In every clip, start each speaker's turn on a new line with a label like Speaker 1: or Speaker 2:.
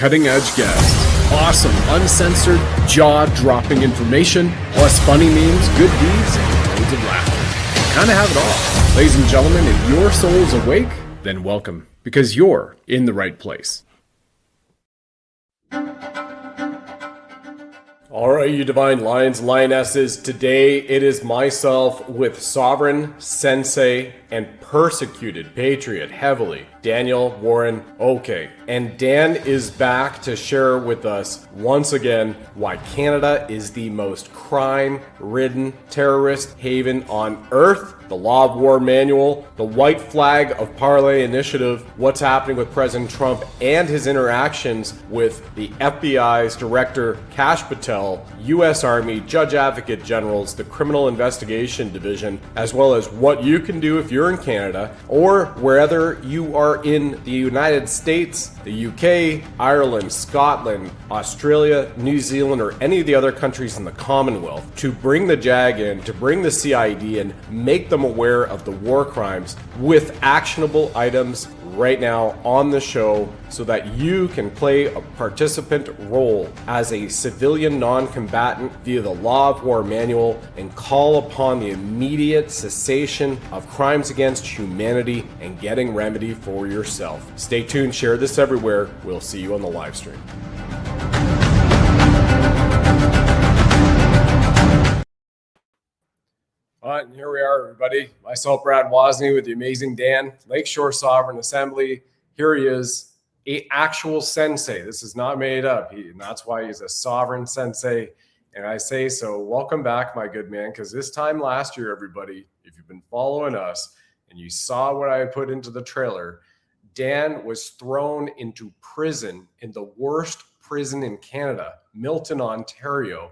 Speaker 1: cutting-edge guests, awesome, uncensored, jaw-dropping information, plus funny memes, good deeds, and loads of laughter. Kind of have it all. Ladies and gentlemen, if your soul is awake, then welcome, because you're in the right place. All right, you divine lions, lionesses, today it is myself with Sovereign Sensei and Persecuted Patriot heavily, Daniel Warren Oke. And Dan is back to share with us once again why Canada is the most crime-ridden terrorist haven on earth, the Law of War Manual, the White Flag of Parley initiative, what's happening with President Trump and his interactions with the FBI's Director Kash Patel, U.S. Army, Judge Advocate Generals, the Criminal Investigation Division, as well as what you can do if you're in Canada or wherever you are in the United States, the UK, Ireland, Scotland, Australia, New Zealand, or any of the other countries in the Commonwealth to bring the JAG in, to bring the CID in, make them aware of the war crimes with actionable items right now on the show so that you can play a participant role as a civilian non-combatant via the Law of War Manual and call upon the immediate cessation of crimes against humanity and getting remedy for yourself. Stay tuned, share this everywhere. We'll see you on the live stream. All right, and here we are, everybody. Myself, Brad Wozny, with the amazing Dan, Lakeshore Sovereign Assembly. Here he is, an actual sensei. This is not made up. And that's why he's a sovereign sensei. And I say so. Welcome back, my good man, because this time last year, everybody, if you've been following us and you saw what I put into the trailer, Dan was thrown into prison in the worst prison in Canada, Milton, Ontario,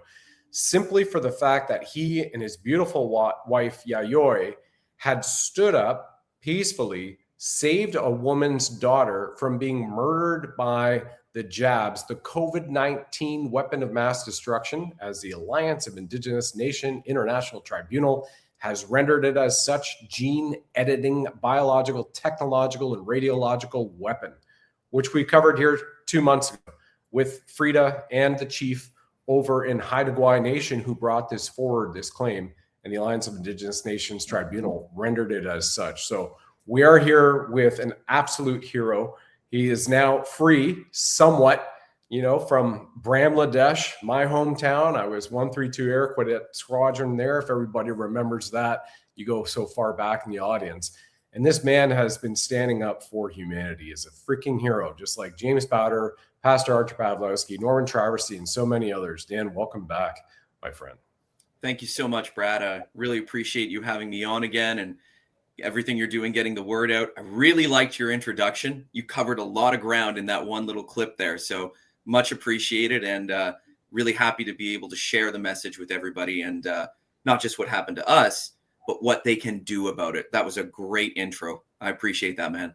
Speaker 1: simply for the fact that he and his beautiful wife, Yayoi, had stood up peacefully, saved a woman's daughter from being murdered by the jabs, the COVID-19 weapon of mass destruction, as the Alliance of Indigenous Nation International Tribunal has rendered it as such, gene editing, biological, technological, and radiological weapon, which we covered here 2 months ago with Frida and the chief over in Haida Nation who brought this forward, this claim, and the Alliance of Indigenous Nations Tribunal rendered it as such. So we are here with an absolute hero. He is now free somewhat, from Bangladesh, my hometown. I was 132 Air Cadet Squadron there. If everybody remembers that, you go so far back in the audience. And this man has been standing up for humanity as a freaking hero, just like James Bowder, Pastor Artur Pawlowski, Norman Traversy, and so many others. Dan, welcome back, my friend.
Speaker 2: Thank you so much, Brad. I really appreciate you having me on again and everything you're doing, getting the word out. I really liked your introduction. You covered a lot of ground in that one little clip there. So much appreciated, and really happy to be able to share the message with everybody, and not just what happened to us, but what they can do about it. That was a great intro. I appreciate that, man.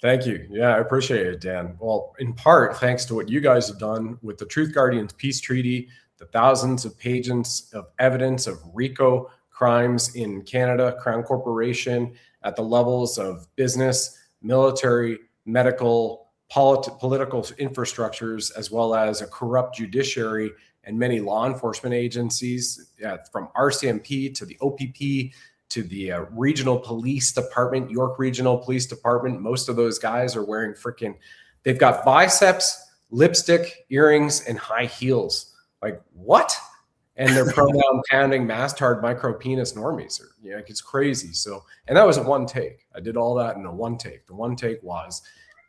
Speaker 1: Thank you. Yeah, I appreciate it, Dan. Well, in part, thanks to what you guys have done with the Truth Guardians Peace Treaty, the thousands of pages of evidence of RICO crimes in Canada, Crown Corporation, at the levels of business, military, medical, political infrastructures, as well as a corrupt judiciary and many law enforcement agencies, from RCMP to the OPP to the regional police department, York Regional Police Department. Most of those guys are wearing they've got biceps, lipstick, earrings, and high heels. Like, what? And they're pronoun pounding, mastard micro penis normies. It's crazy. So, and that was a one take. I did all that in a one take. The one take was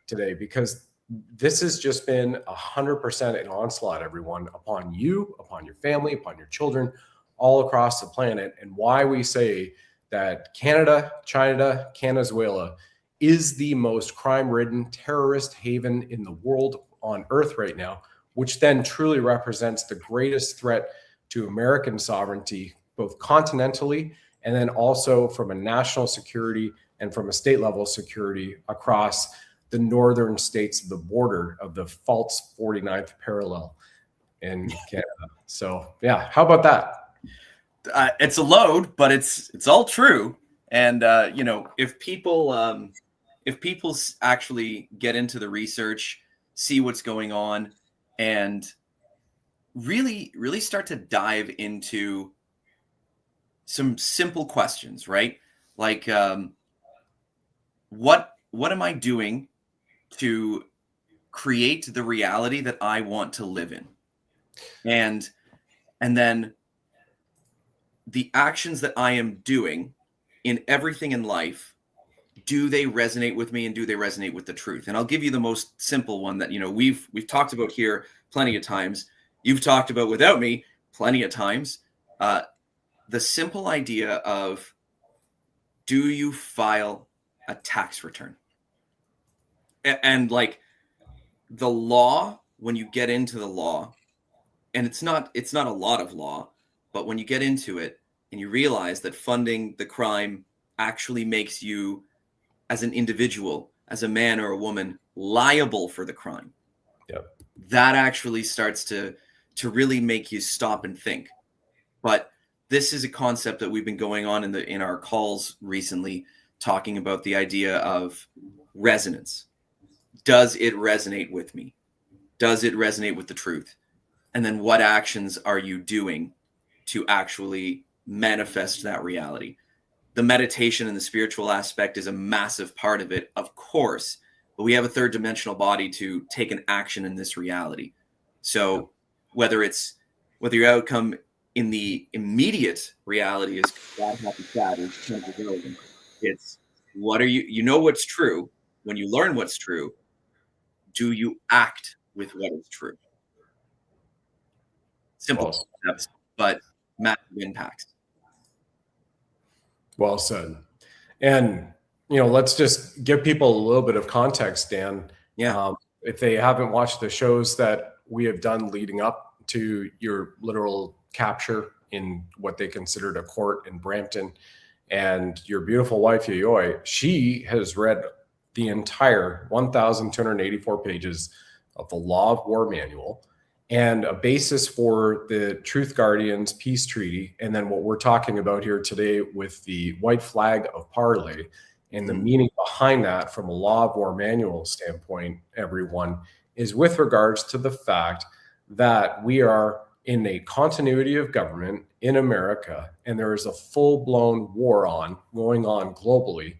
Speaker 1: today, because this has just been 100% an onslaught, everyone, upon you, upon your family, upon your children, all across the planet. And why we say that Canada, China, Venezuela is the most crime-ridden terrorist haven in the world on earth right now, which then truly represents the greatest threat to American sovereignty, both continentally and then also from a national security and from a state level security across the northern states of the border of the false 49th parallel in Canada. So yeah, how about that?
Speaker 2: It's a load, but it's all true. And if people actually get into the research, see what's going on, and really, really start to dive into some simple questions, right? Like, what am I doing to create the reality that I want to live in? And then the actions that I am doing in everything in life, do they resonate with me, and do they resonate with the truth? And I'll give you the most simple one that, we've talked about here plenty of times. You've talked about without me plenty of times. The simple idea of, do you file a tax return? And like, the law, when you get into the law, and it's not a lot of law, but when you get into it and you realize that funding the crime actually makes you, as an individual, as a man or a woman, liable for the crime.
Speaker 1: Yep.
Speaker 2: That actually starts to really make you stop and think. But this is a concept that we've been going on in our calls recently, talking about the idea of resonance. Does it resonate with me? Does it resonate with the truth? And then what actions are you doing to actually manifest that reality? The meditation and the spiritual aspect is a massive part of it, of course, but we have a third dimensional body to take an action in this reality. So whether your outcome in the immediate reality is bad, happy, sad, it's what are you what's true. When you learn what's true, do you act with what is true? Simple steps, but massive impacts.
Speaker 1: Well said. And, let's just give people a little bit of context, Dan.
Speaker 2: Yeah.
Speaker 1: If they haven't watched the shows that we have done leading up to your literal capture in what they considered a court in Brampton, and your beautiful wife, Yayoi, she has read the entire 1,284 pages of the Law of War Manual and a basis for the Truth Guardians Peace Treaty. And then what we're talking about here today with the White Flag of Parley and the meaning behind that from a Law of War Manual standpoint, everyone, is with regards to the fact that we are in a continuity of government in America, and there is a full-blown war going on globally,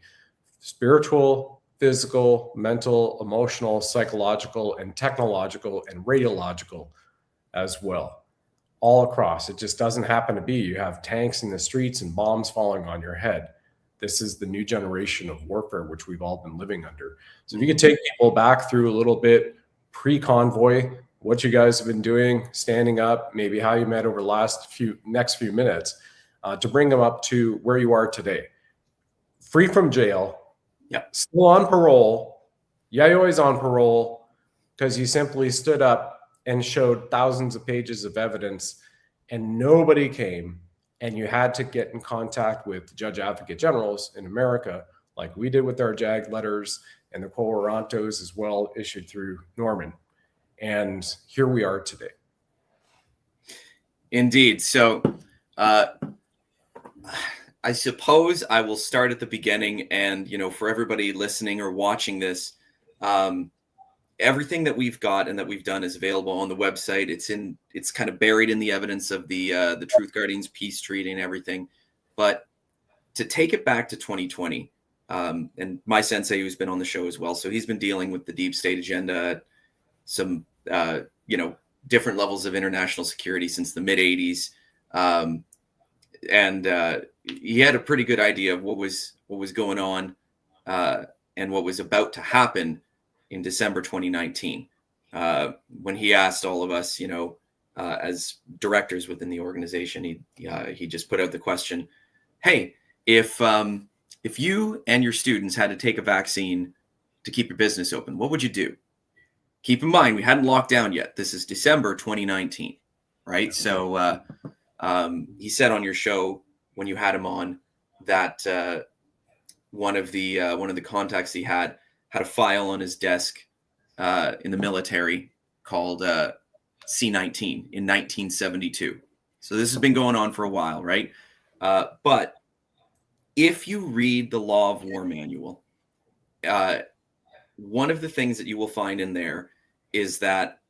Speaker 1: spiritual, physical, mental, emotional, psychological, and technological, and radiological as well, all across. It just doesn't happen to be you have tanks in the streets and bombs falling on your head. This is the new generation of warfare, which we've all been living under. So if you could take people back through a little bit pre-convoy, what you guys have been doing, standing up, maybe how you met over the next few minutes, to bring them up to where you are today. Free from jail, still on parole. Yayoi's on parole because he simply stood up and showed thousands of pages of evidence, and nobody came. And you had to get in contact with judge advocate generals in America, like we did with our JAG letters and the quo warrantos as well, issued through Norman. And here we are today.
Speaker 2: Indeed. So I suppose I will start at the beginning. And, for everybody listening or watching this, everything that we've got and that we've done is available on the website. It's kind of buried in the evidence of the Truth Guardians Peace Treaty and everything. But to take it back to 2020, and my sensei, who's been on the show as well, so he's been dealing with the deep state agenda at some different levels of international security since the mid 80s. And he had a pretty good idea of what was going on and what was about to happen in December 2019, when he asked all of us, as directors within the organization, he just put out the question, hey, if you and your students had to take a vaccine to keep your business open, what would you do? Keep in mind, we hadn't locked down yet. This is December 2019, right? So he said on your show when you had him on that one of the contacts he had a file on his desk in the military called C-19 in 1972. So this has been going on for a while, right? But if you read the Law of War Manual, one of the things that you will find in there is that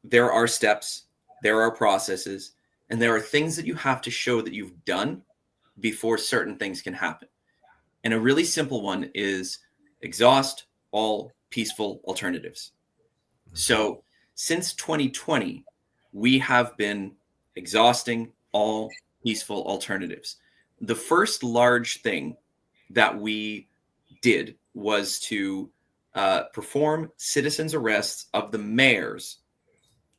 Speaker 2: there are steps, there are processes, and there are things that you have to show that you've done before certain things can happen. And a really simple one is exhaust all peaceful alternatives. So since 2020, we have been exhausting all peaceful alternatives. The first large thing that we did was to perform citizens' arrests of the mayors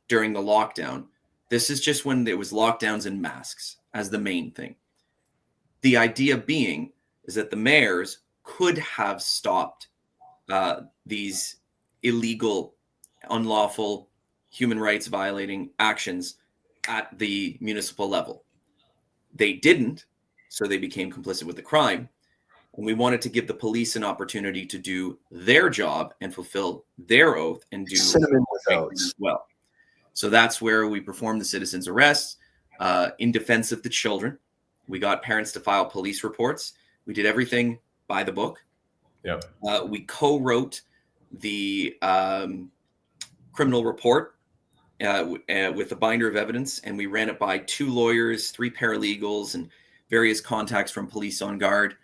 Speaker 2: during the lockdown. This is just when there was lockdowns and masks as the main thing. The idea being is that the mayors could have stopped these illegal, unlawful, human rights violating actions at the municipal level. They didn't, so they became complicit with the crime. And we wanted to give the police an opportunity to do their job and fulfill their oath and do
Speaker 3: cinnamon with oats
Speaker 2: as well. So that's where we performed the citizens' arrests in defense of the children. We got parents to file police reports. We did everything by the book.
Speaker 1: Yep.
Speaker 2: We co-wrote the criminal report with a binder of evidence, and we ran it by 2 lawyers, 3 paralegals, and various contacts from police on guard.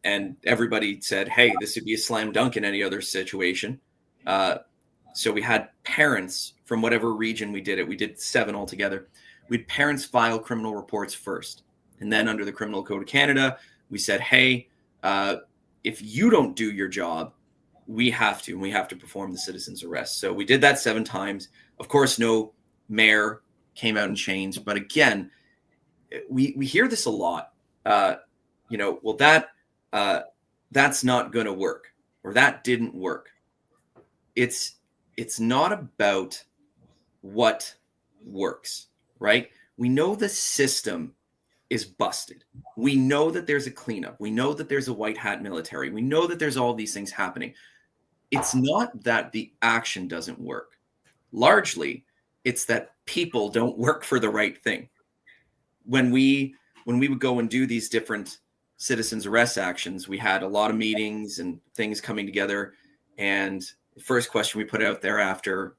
Speaker 2: And everybody said, hey, this would be a slam dunk in any other situation. So we had parents from whatever region we did it. We did 7 altogether. We had parents file criminal reports first. And then under the Criminal Code of Canada, we said, hey, if you don't do your job, we have to. And we have to perform the citizen's arrest. So we did that 7 times. Of course, no mayor came out and changed. But again, we hear this a lot. Well, that's not going to work, or that didn't work. It's not about what works, right? We know the system is busted. We know that there's a cleanup. We know that there's a white hat military. We know that there's all these things happening. It's not that the action doesn't work. Largely, it's that people don't work for the right thing. When we would go and do these different citizens arrest actions, we had a lot of meetings and things coming together. And the first question we put out there after,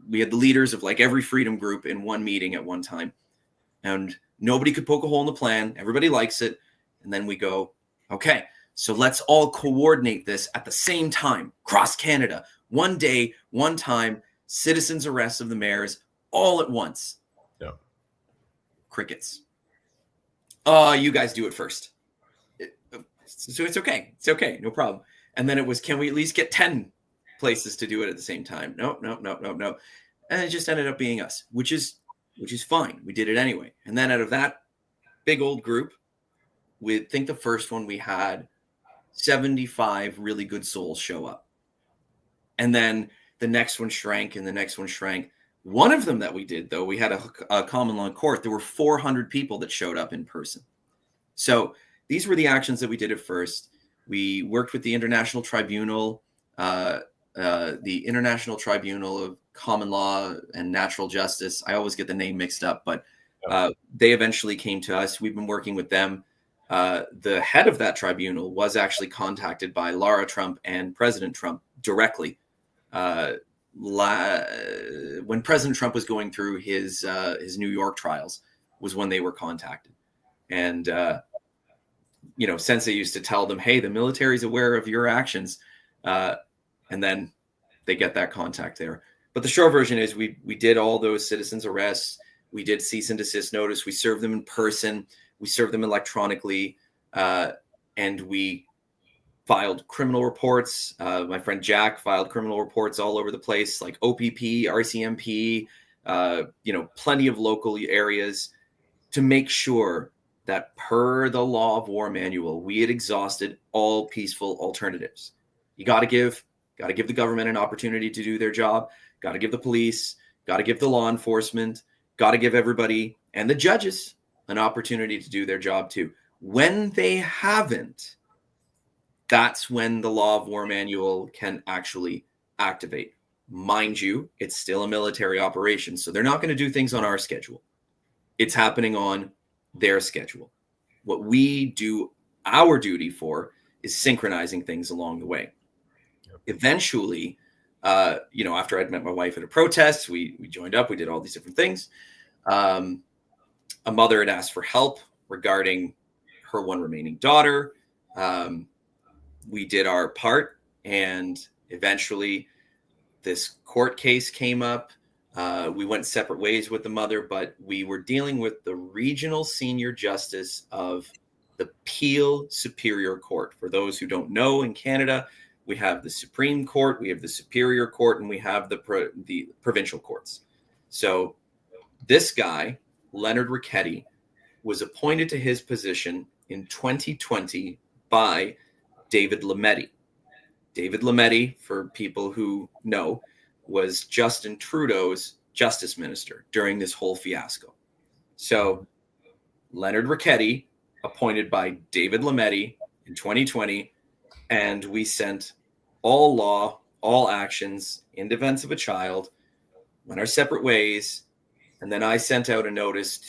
Speaker 2: we had the leaders of like every freedom group in one meeting at one time. And nobody could poke a hole in the plan. Everybody likes it. And then we go, okay, so let's all coordinate this at the same time, across Canada, one day, one time, citizens arrests of the mayors all at once.
Speaker 1: Yeah.
Speaker 2: Crickets. You guys do it first. So it's okay. It's okay. No problem. And then it was, can we at least get 10 places to do it at the same time? No. And it just ended up being us, which is fine. We did it anyway. And then out of that big old group, we think the first one we had 75 really good souls show up. And then the next one shrank and the next one shrank. One of them that we did, though, we had a common law court. There were 400 people that showed up in person. So these were the actions that we did at first. We worked with the International Tribunal, the International Tribunal of Common Law and Natural Justice. I always get the name mixed up, but they eventually came to us. We've been working with them. The head of that tribunal was actually contacted by Lara Trump and President Trump directly. When President Trump was going through his New York trials was when they were contacted. And, Sensei used to tell them, hey, the military's aware of your actions. And then they get that contact there. But the short version is we did all those citizens arrests. We did cease and desist notice. We served them in person. We served them electronically. And we filed criminal reports. My friend Jack filed criminal reports all over the place, like OPP, RCMP, plenty of local areas, to make sure that per the law of war manual, we had exhausted all peaceful alternatives. You got to give the government an opportunity to do their job. Got to give the police, got to give the law enforcement, got to give everybody and the judges an opportunity to do their job too. When they haven't, that's when the law of war manual can actually activate. Mind you, it's still a military operation, so they're not going to do things on our schedule. It's happening on their schedule. What we do our duty for is synchronizing things along the way. Eventually, After I'd met my wife at a protest, we joined up, we did all these different things. A mother had asked for help regarding her one remaining daughter. We did our part, and eventually this court case came up. We went separate ways with the mother, but we were dealing with the regional senior justice of the Peel Superior Court. For those who don't know, in Canada, we have the Supreme Court, we have the Superior Court, and we have the provincial courts. So this guy, Leonard Ricchetti, was appointed to his position in 2020 by David Lametti. David Lametti, for people who know, was Justin Trudeau's justice minister during this whole fiasco. So Leonard Ricchetti, appointed by David Lametti in 2020, and we sent all law, all actions in defense of a child, went our separate ways, and then I sent out a notice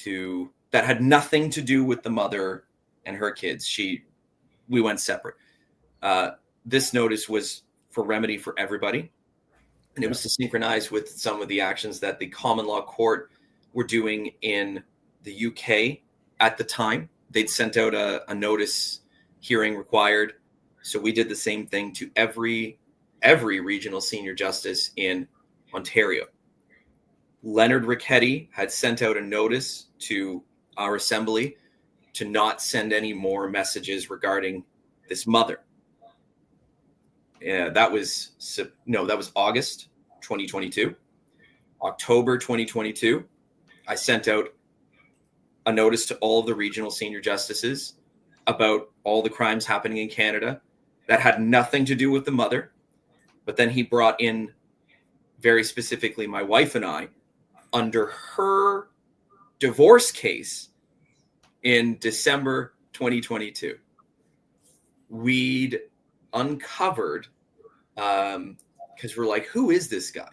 Speaker 2: that had nothing to do with the mother and her kids. We went separate. This notice was for remedy for everybody, and it was to synchronize with some of the actions that the common law court were doing in the UK at the time. They'd sent out a notice, hearing required. So we did the same thing to every regional senior justice in Ontario. Leonard Ricchetti had sent out a notice to our assembly to not send any more messages regarding this mother. That was August 2022. October 2022, I sent out a notice to all of the regional senior justices about all the crimes happening in Canada that had nothing to do with the mother. But then he brought in, very specifically, my wife and I under her divorce case in December 2022. We'd uncovered, because we're like, who is this guy?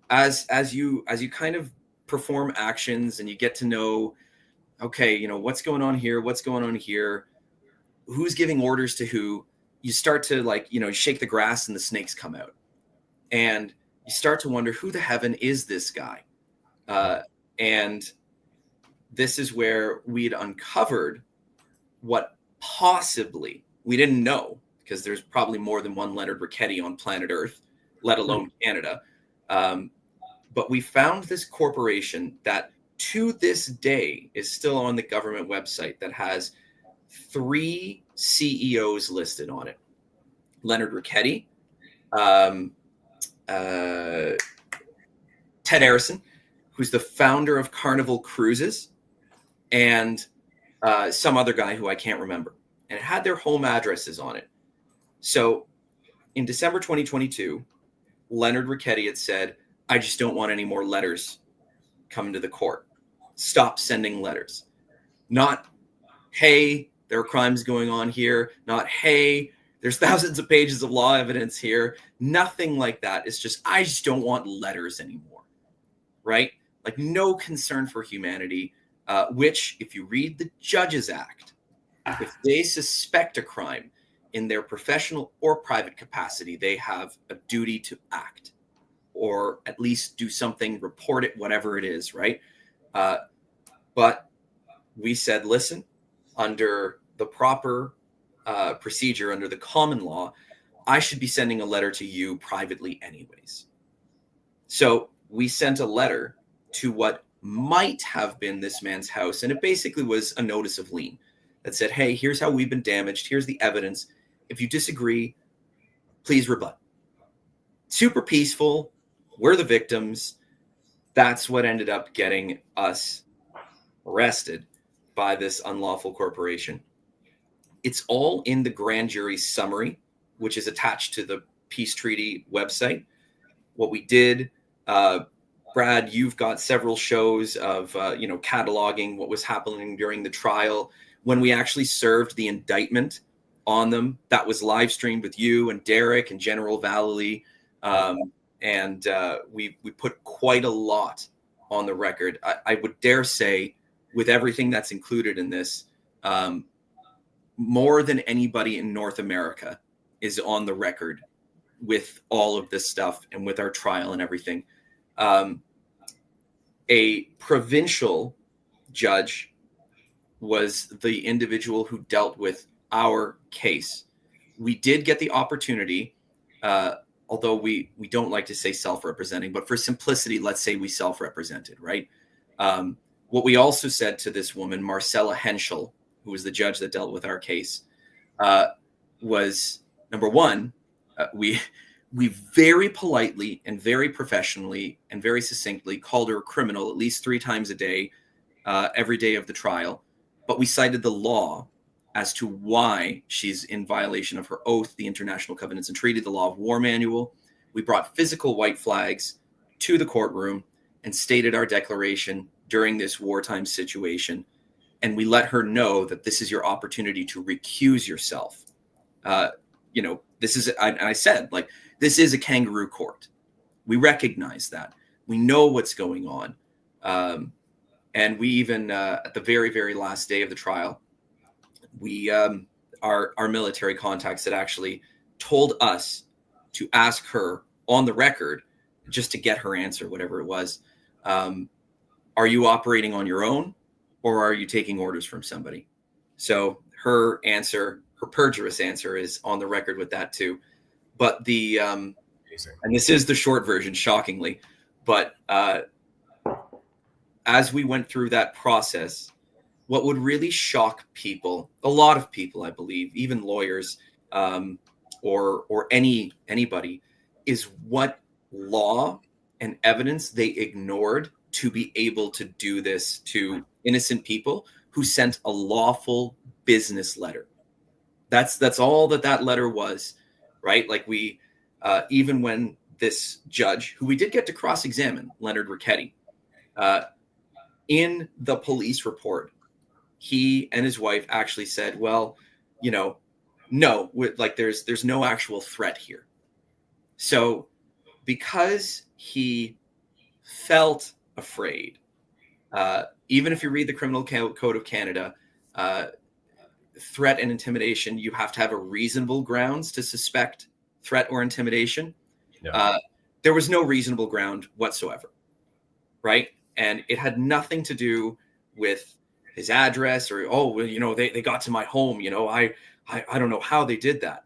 Speaker 2: As you kind of perform actions and you get to know, okay, what's going on here, who's giving orders to who, you start to shake the grass and the snakes come out, and you start to wonder, who the heaven is this guy? And this is where we'd uncovered what possibly, we didn't know, because there's probably more than one Leonard Ricchetti on planet Earth, let alone Canada. But we found this corporation that to this day is still on the government website that has 3 CEOs listed on it. Leonard Ricchetti, Ted Arison, who's the founder of Carnival Cruises, and some other guy who I can't remember. And it had their home addresses on it. So in December 2022, Leonard Ricchetti had said, I just don't want any more letters coming to the court. Stop sending letters. Not, hey, there are crimes going on here. Not, hey, there's thousands of pages of law evidence here. Nothing like that. It's just, I just don't want letters anymore. Right? Like, no concern for humanity, which, if you read the Judges Act, if they suspect a crime in their professional or private capacity, they have a duty to act, or at least do something, report it, whatever it is, right? But we said, listen, under the proper procedure, under the common law, I should be sending a letter to you privately anyways. So we sent a letter to what might have been this man's house, and it basically was a notice of lien that said, hey, here's how we've been damaged. Here's the evidence. If you disagree, please rebut. Super peaceful. We're the victims. That's what ended up getting us arrested by this unlawful corporation. It's all in the grand jury summary, which is attached to the peace treaty website. What we did, Brad, you've got several shows of, cataloging what was happening during the trial. When we actually served the indictment on them, that was live streamed with you and Derek and General Valley. And we put quite a lot on the record. I would dare say, with everything that's included in this, more than anybody in North America is on the record with all of this stuff and with our trial and everything. A provincial judge was the individual who dealt with our case. We did get the opportunity, although we don't like to say self-representing, but for simplicity, let's say we self-represented, right? What we also said to this woman, Marcella Henschel, who was the judge that dealt with our case, was, number one, we very politely and very professionally and very succinctly called her a criminal at least 3 times a day, every day of the trial. But we cited the law as to why she's in violation of her oath, the International Covenants and Treaty, the Law of War Manual. We brought physical white flags to the courtroom and stated our declaration during this wartime situation. And we let her know that this is your opportunity to recuse yourself. This is, I said, like, this is a kangaroo court. We recognize that. We know what's going on. And we even, at the very, very last day of the trial, we, our military contacts had actually told us to ask her on the record, just to get her answer, whatever it was, are you operating on your own or are you taking orders from somebody? So her answer, her perjurious answer, is on the record with that too. But the, and this is the short version, shockingly, but as we went through that process, what would really shock people, a lot of people, I believe, even lawyers, or anybody, is what law and evidence they ignored to be able to do this to innocent people who sent a lawful business letter. That's all that letter was, right? Like, we, even when this judge, who we did get to cross-examine, Leonard Ricchetti, in the police report, he and his wife actually said, well, no, like, there's no actual threat here. So because he felt afraid, even if you read the Criminal Code of Canada, threat and intimidation, you have to have a reasonable grounds to suspect threat or intimidation. Yeah. There was no reasonable ground whatsoever, right? And it had nothing to do with his address or, they got to my home, I don't know how they did that.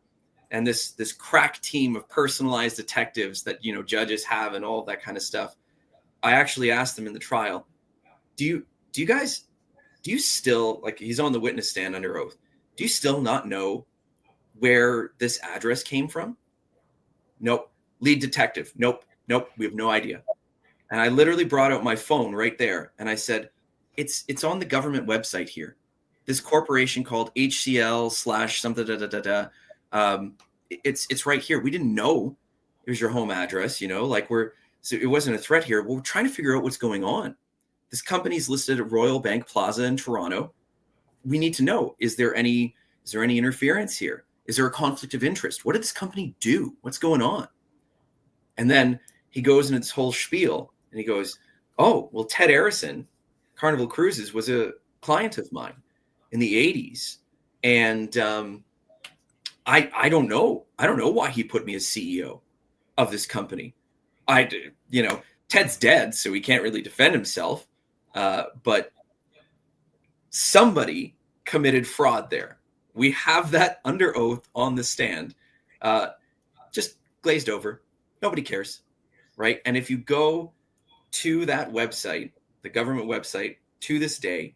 Speaker 2: And this crack team of personalized detectives that, judges have and all that kind of stuff. I actually asked them in the trial, do you still, like, he's on the witness stand under oath, do you still not know where this address came from? Nope. Lead detective. Nope. We have no idea. And I literally brought out my phone right there. And I said, it's on the government website here. This corporation called HCL / something, it's right here. We didn't know it was your home address, so it wasn't a threat here. Well, we're trying to figure out what's going on. This company's listed at Royal Bank Plaza in Toronto. We need to know, is there any interference here? Is there a conflict of interest? What did this company do? What's going on? And then he goes into this whole spiel and he goes, oh, well, Ted Arison, Carnival Cruises, was a client of mine in the 80s. And I don't know. I don't know why he put me as CEO of this company. Ted's dead, so he can't really defend himself. But somebody committed fraud there. We have that under oath on the stand. Just glazed over. Nobody cares, right? And if you go to that website, the government website, to this day,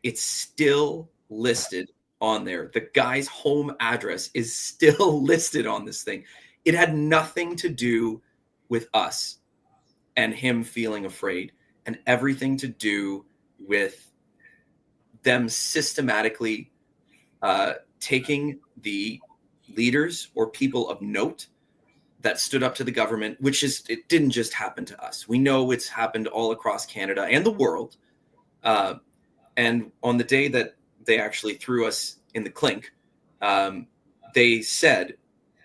Speaker 2: it's still listed on there. The guy's home address is still listed on this thing. It had nothing to do with us and him feeling afraid, and everything to do with them systematically taking the leaders or people of note that stood up to the government, it didn't just happen to us. We know it's happened all across Canada and the world. And on the day that they actually threw us in the clink, they said,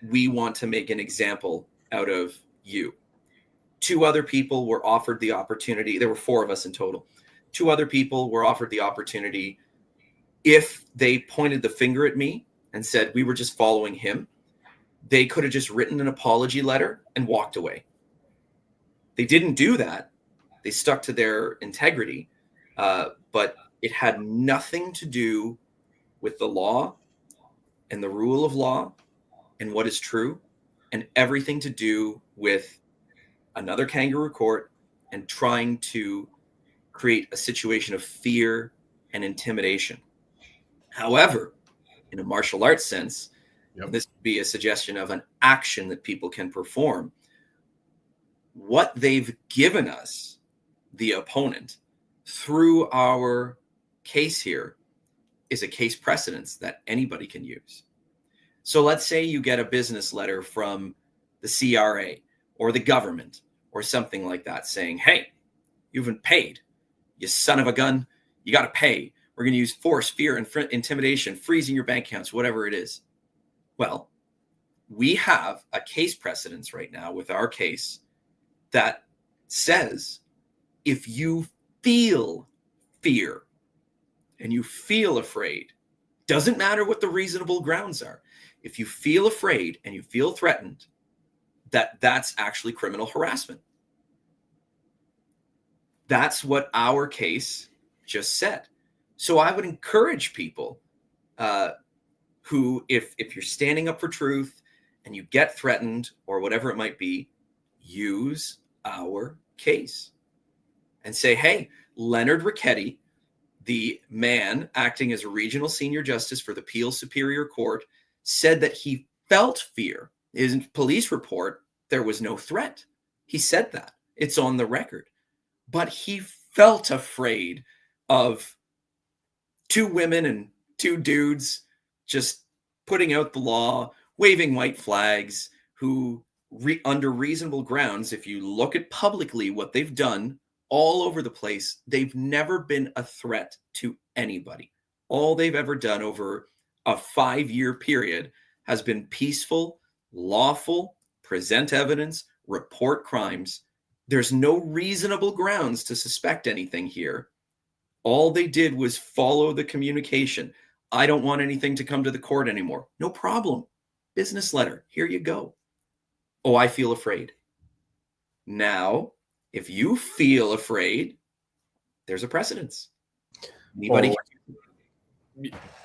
Speaker 2: we want to make an example out of you. 2 other people were offered the opportunity. There were 4 of us in total. 2 other people were offered the opportunity, if they pointed the finger at me and said we were just following him, They could have just written an apology letter and walked away. They didn't do that. They stuck to their integrity, but it had nothing to do with the law and the rule of law and what is true, and everything to do with another kangaroo court and trying to create a situation of fear and intimidation. However, in a martial arts sense, this would be a suggestion of an action that people can perform. What they've given us, the opponent, through our case here, is a case precedence that anybody can use. So let's say you get a business letter from the CRA or the government or something like that saying, hey, you haven't paid. You son of a gun. You got to pay. We're going to use force, fear, and intimidation, freezing your bank accounts, whatever it is. Well, we have a case precedence right now with our case that says if you feel fear and you feel afraid, doesn't matter what the reasonable grounds are. If you feel afraid and you feel threatened, that's actually criminal harassment. That's what our case just said. So I would encourage people who, if you're standing up for truth and you get threatened or whatever it might be, use our case and say, hey, Leonard Ricchetti, the man acting as a regional senior justice for the Peel Superior Court, said that he felt fear. In his police report, there was no threat. He said that. It's on the record. But he felt afraid of two women and two dudes just putting out the law, waving white flags, who under reasonable grounds, if you look at publicly what they've done all over the place, they've never been a threat to anybody. All they've ever done over a 5-year period has been peaceful, lawful, present evidence, report crimes. There's no reasonable grounds to suspect anything here. All they did was follow the communication. I don't want anything to come to the court anymore. No problem. Business letter. Here you go. Oh, I feel afraid. Now, if you feel afraid, there's a precedence. Anybody?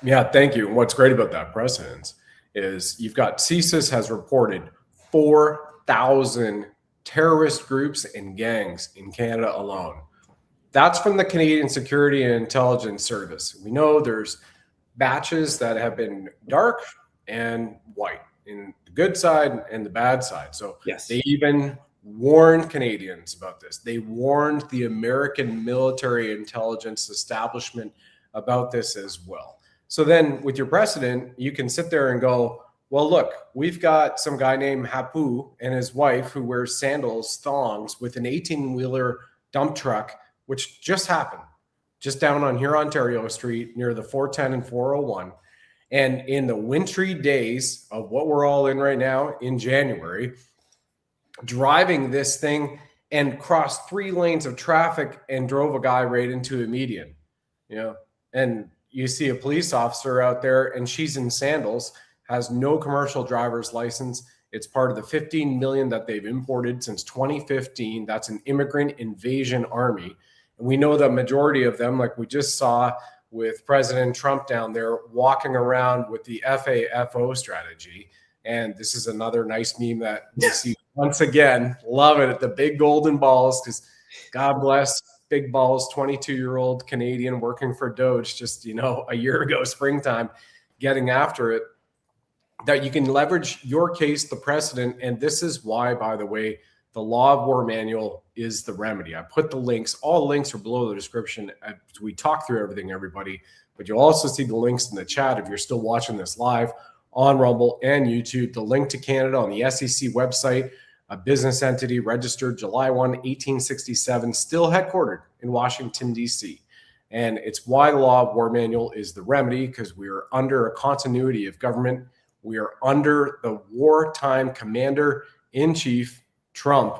Speaker 1: Yeah, thank you. What's great about that precedence is you've got CSIS has reported 4,000 terrorist groups and gangs in Canada alone. That's from the Canadian Security and Intelligence Service. We know there's batches that have been dark and white, in the good side and the bad side. So
Speaker 2: yes,
Speaker 1: they even warned Canadians about this. They warned the American military intelligence establishment about this as well. So then with your precedent, you can sit there and go, well, look, we've got some guy named Hapu and his wife who wears sandals, thongs, with an 18-wheeler dump truck, which just happened just down on here, Ontario Street near the 410 and 401. And in the wintry days of what we're all in right now in January, driving this thing and crossed 3 lanes of traffic and drove a guy right into a median, and you see a police officer out there and she's in sandals, has no commercial driver's license. It's part of the 15 million that they've imported since 2015. That's an immigrant invasion army. And we know the majority of them, like we just saw with President Trump down there, walking around with the FAFO strategy. And this is another nice meme that we see once again. Love it. The big golden balls, because God bless big balls, 22-year-old Canadian working for Doge just, a year ago, springtime, getting after it. That you can leverage your case, the precedent. And this is why, by the way, the Law of War Manual is the remedy. I put the links. All the links are below the description. We talk through everything, everybody. But you'll also see the links in the chat if you're still watching this live on Rumble and YouTube. The link to Canada on the SEC website, a business entity registered July 1, 1867, still headquartered in Washington, D.C. And it's why the Law of War Manual is the remedy, because we are under a continuity of government. We are under the wartime commander-in-chief, Trump,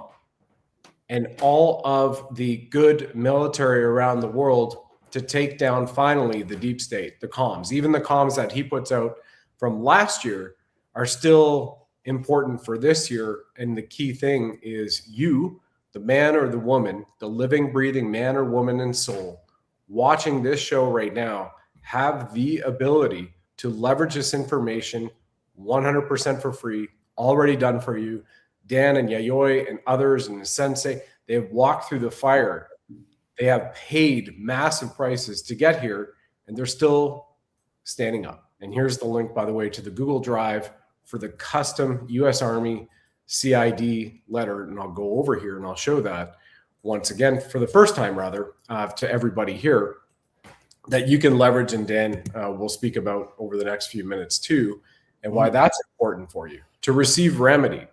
Speaker 1: and all of the good military around the world to take down finally the deep state, the comms. Even the comms that he puts out from last year are still important for this year. And the key thing is you, the man or the woman, the living, breathing man or woman and soul, watching this show right now, have the ability to leverage this information 100% for free, already done for you. Dan and Yayoi and others and the Sensei, they have walked through the fire. They have paid massive prices to get here, and they're still standing up. And here's the link, by the way, to the Google Drive for the custom U.S. Army CID letter. And I'll go over here and I'll show that once again for the first time, rather, to everybody here, that you can leverage, and Dan will speak about over the next few minutes too, and why that's important for you to receive remedy.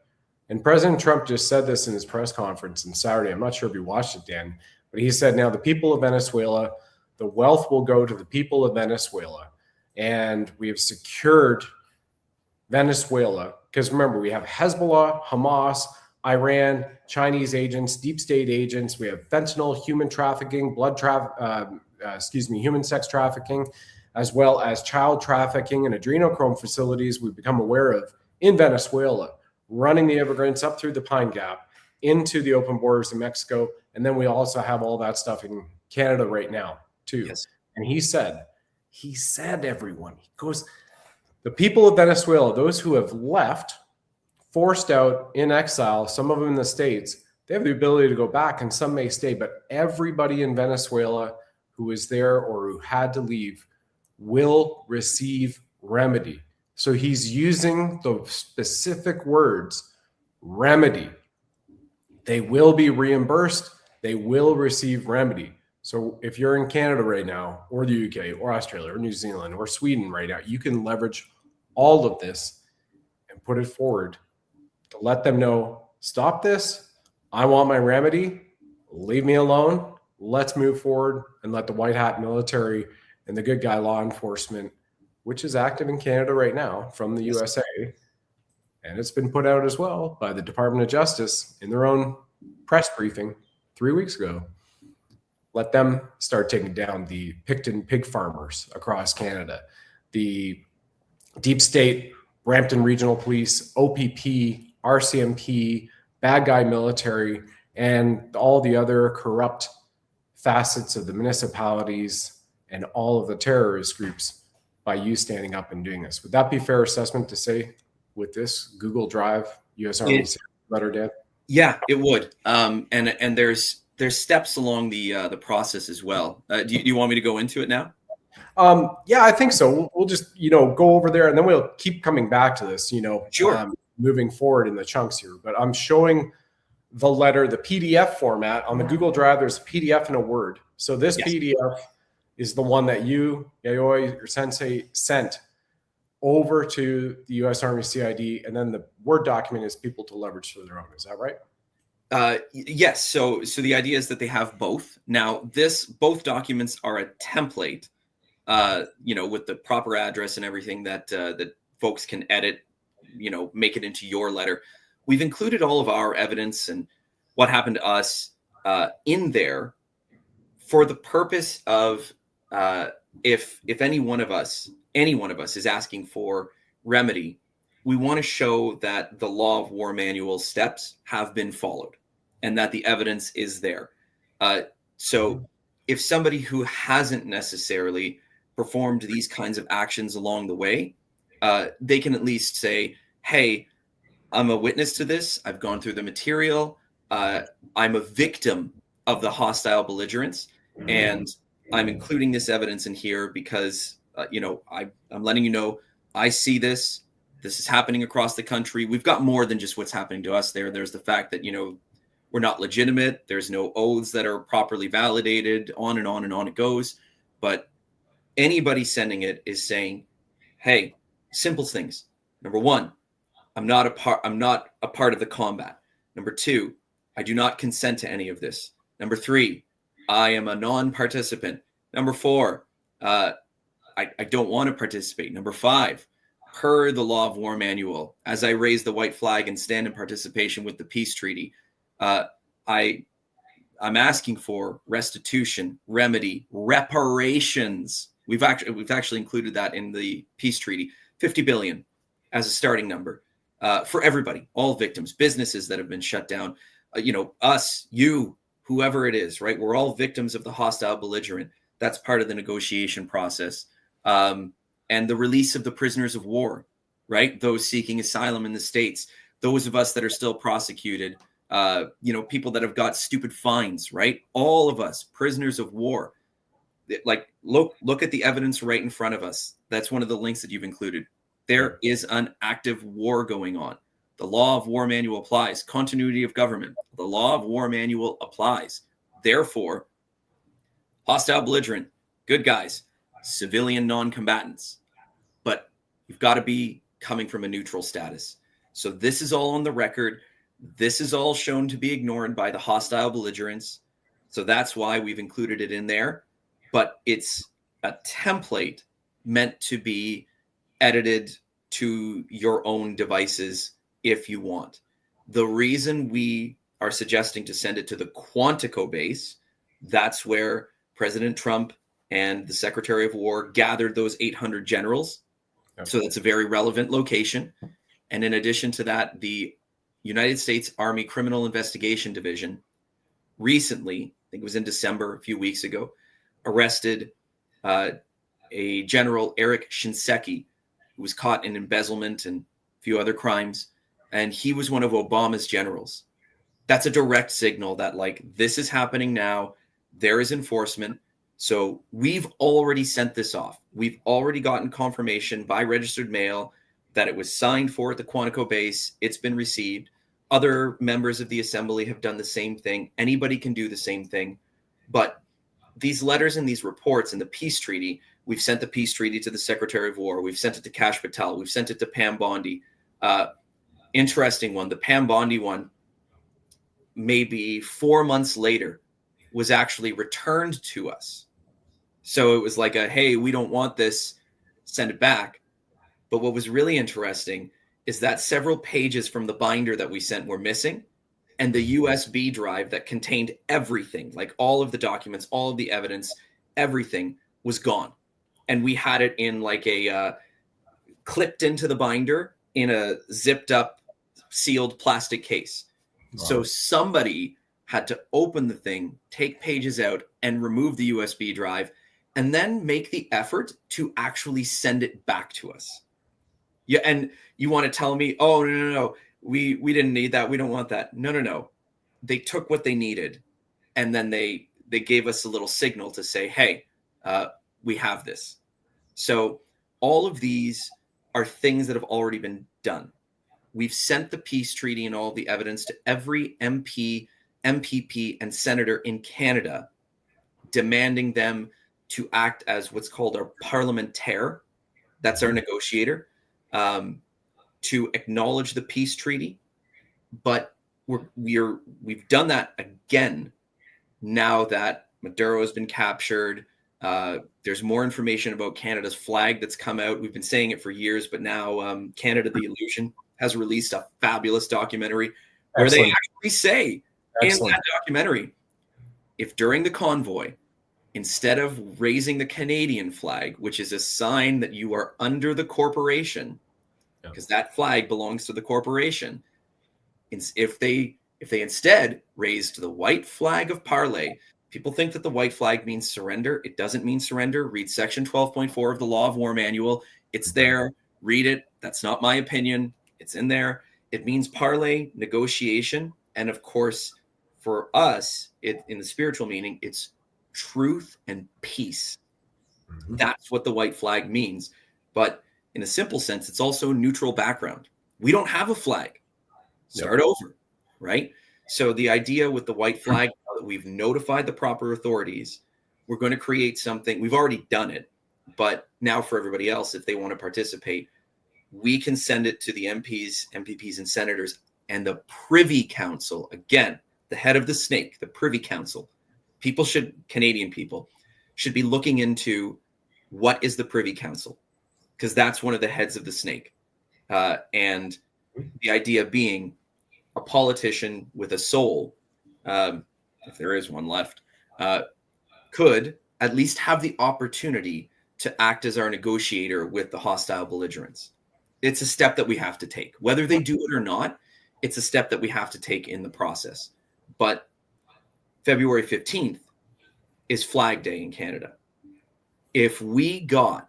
Speaker 1: And President Trump just said this in his press conference on Saturday. I'm not sure if you watched it, Dan, but he said, now the people of Venezuela, the wealth will go to the people of Venezuela. And we have secured Venezuela, because remember, we have Hezbollah, Hamas, Iran, Chinese agents, deep state agents. We have fentanyl, human trafficking, human sex trafficking, as well as child trafficking and adrenochrome facilities we've become aware of in Venezuela, running the immigrants up through the Pine Gap into the open borders of Mexico. And then we also have all that stuff in Canada right now too.
Speaker 2: Yes.
Speaker 1: And he said, everyone, he goes, the people of Venezuela, those who have left, forced out in exile, some of them in the States, they have the ability to go back and some may stay, but everybody in Venezuela who is there or who had to leave will receive remedy. So he's using the specific words, remedy. They will be reimbursed. They will receive remedy. So if you're in Canada right now, or the UK, or Australia, or New Zealand, or Sweden right now, you can leverage all of this and put it forward to let them know, stop this. I want my remedy. Leave me alone. Let's move forward and let the white hat military and the good guy law enforcement, which is active in Canada right now from the USA, and it's been put out as well by the Department of Justice in their own press briefing 3 weeks ago. Let them start taking down the Picton pig farmers across Canada, the deep state, Brampton Regional Police, OPP, RCMP, bad guy military, and all the other corrupt facets of the municipalities and all of the terrorist groups by you standing up and doing this. Would that be a fair assessment to say with this Google Drive U.S. Army letter, Dan?
Speaker 2: Yeah, it would. And there's steps along the process as well. Do you want me to go into it now?
Speaker 1: Yeah, I think so. We'll just, go over there and then we'll keep coming back to this,
Speaker 2: Sure.
Speaker 1: Moving forward in the chunks here. But I'm showing the letter, the PDF format on the Google Drive. There's a PDF and a Word. So this PDF is the one that you, Yayoi, your Sensei, sent over to the U.S. Army CID, and then the Word document is people to leverage for their own. Is that right?
Speaker 2: Yes. So the idea is that they have both. Now, both documents are a template, with the proper address and everything that folks can edit, make it into your letter. We've included all of our evidence and what happened to us in there for the purpose of if any one of us is asking for remedy, we want to show that the law of war manual steps have been followed and that the evidence is there. So if somebody who hasn't necessarily performed these kinds of actions along the way, they can at least say, hey, I'm a witness to this. I've gone through the material. I'm a victim of the hostile belligerents, and I'm including this evidence in here because, I'm letting you know I see this. This is happening across the country. We've got more than just what's happening to us there. There's the fact that, we're not legitimate. There's no oaths that are properly validated, on and on and on it goes. But anybody sending it is saying, hey, simple things. Number one, I'm not a part of the combat. Number two, I do not consent to any of this. Number three, I am a non-participant. Number four, I don't want to participate. Number five, per the law of war manual, as I raise the white flag and stand in participation with the peace treaty, I'm asking for restitution, remedy, reparations. We've actually included that in the peace treaty, 50 billion as a starting number. for everybody, all victims, businesses that have been shut down, us, you, whoever it is, right? We're all victims of the hostile belligerent. That's part of the negotiation process. And the release of the prisoners of war, right? Those seeking asylum in the States, those of us that are still prosecuted, people that have got stupid fines, right? All of us, prisoners of war. Like, look at the evidence right in front of us. That's one of the links that you've included. There is an active war going on. The law of war manual applies. Continuity of government. The law of war manual applies. Therefore, hostile belligerent, good guys, civilian non-combatants. But you've got to be coming from a neutral status. So this is all on the record. This is all shown to be ignored by the hostile belligerents. So that's why we've included it in there. But it's a template meant to be edited to your own devices if you want. The reason we are suggesting to send it to the Quantico base, that's where President Trump and the Secretary of War gathered those 800 generals. Yep. So that's a very relevant location. And in addition to that, the United States Army Criminal Investigation Division recently, I think it was in December, a few weeks ago, arrested a General Eric Shinseki, who was caught in embezzlement and a few other crimes. And he was one of Obama's generals. That's a direct signal that, like, this is happening now. There is enforcement. So we've already sent this off. We've already gotten confirmation by registered mail that it was signed for at the Quantico base. It's been received. Other members of the assembly have done the same thing. Anybody can do the same thing. But these letters and these reports and the peace treaty, we've sent the peace treaty to the Secretary of War. We've sent it to Kash Patel. We've sent it to Pam Bondi. Interesting one. The Pam Bondi one, maybe 4 months later, was actually returned to us. So it was like hey, we don't want this, send it back. But what was really interesting is that several pages from the binder that we sent were missing, and the USB drive that contained everything, like all of the documents, all of the evidence, everything was gone. And we had it in like a clipped into the binder in a zipped up, sealed plastic case. Wow. So somebody had to open the thing, take pages out, and remove the USB drive, and then make the effort to actually send it back to us. Yeah, and you want to tell me, oh, no, we didn't need that. We don't want that. No. They took what they needed, and then they gave us a little signal to say, hey, we have this. So all of these are things that have already been done. We've sent the peace treaty and all the evidence to every MP, MPP, and senator in Canada, demanding them to act as what's called our parlementaire. That's our negotiator, to acknowledge the peace treaty. But we've done that again now that Maduro has been captured. There's more information about Canada's flag that's come out. We've been saying it for years, but now Canada the Illusion has released a fabulous documentary where they actually say in that documentary, if during the convoy, instead of raising the Canadian flag, which is a sign that you are under the corporation, because that flag belongs to the corporation, if they instead raised the white flag of Parley, people think that the white flag means surrender. It doesn't mean surrender. Read section 12.4 of the Law of War Manual. It's there. Read it. That's not my opinion. It's in there. It means parley, negotiation. And of course, for us, in the spiritual meaning, it's truth and peace. Mm-hmm. That's what the white flag means. But in a simple sense, it's also neutral background. We don't have a flag. Start over, right? So the idea with the white flag, now that we've notified the proper authorities, we're going to create something. We've already done it, but now for everybody else, if they want to participate, we can send it to the MPs, MPPs, and senators, and the Privy Council. Again, the head of the snake, the Privy Council. Canadian people should be looking into what is the Privy Council, because that's one of the heads of the snake. And the idea being a politician with a soul, if there is one left, could at least have the opportunity to act as our negotiator with the hostile belligerents. it's a step that we have to take. Whether they do it or not, it's a step that we have to take in the process. But February 15th is Flag Day in Canada. If we got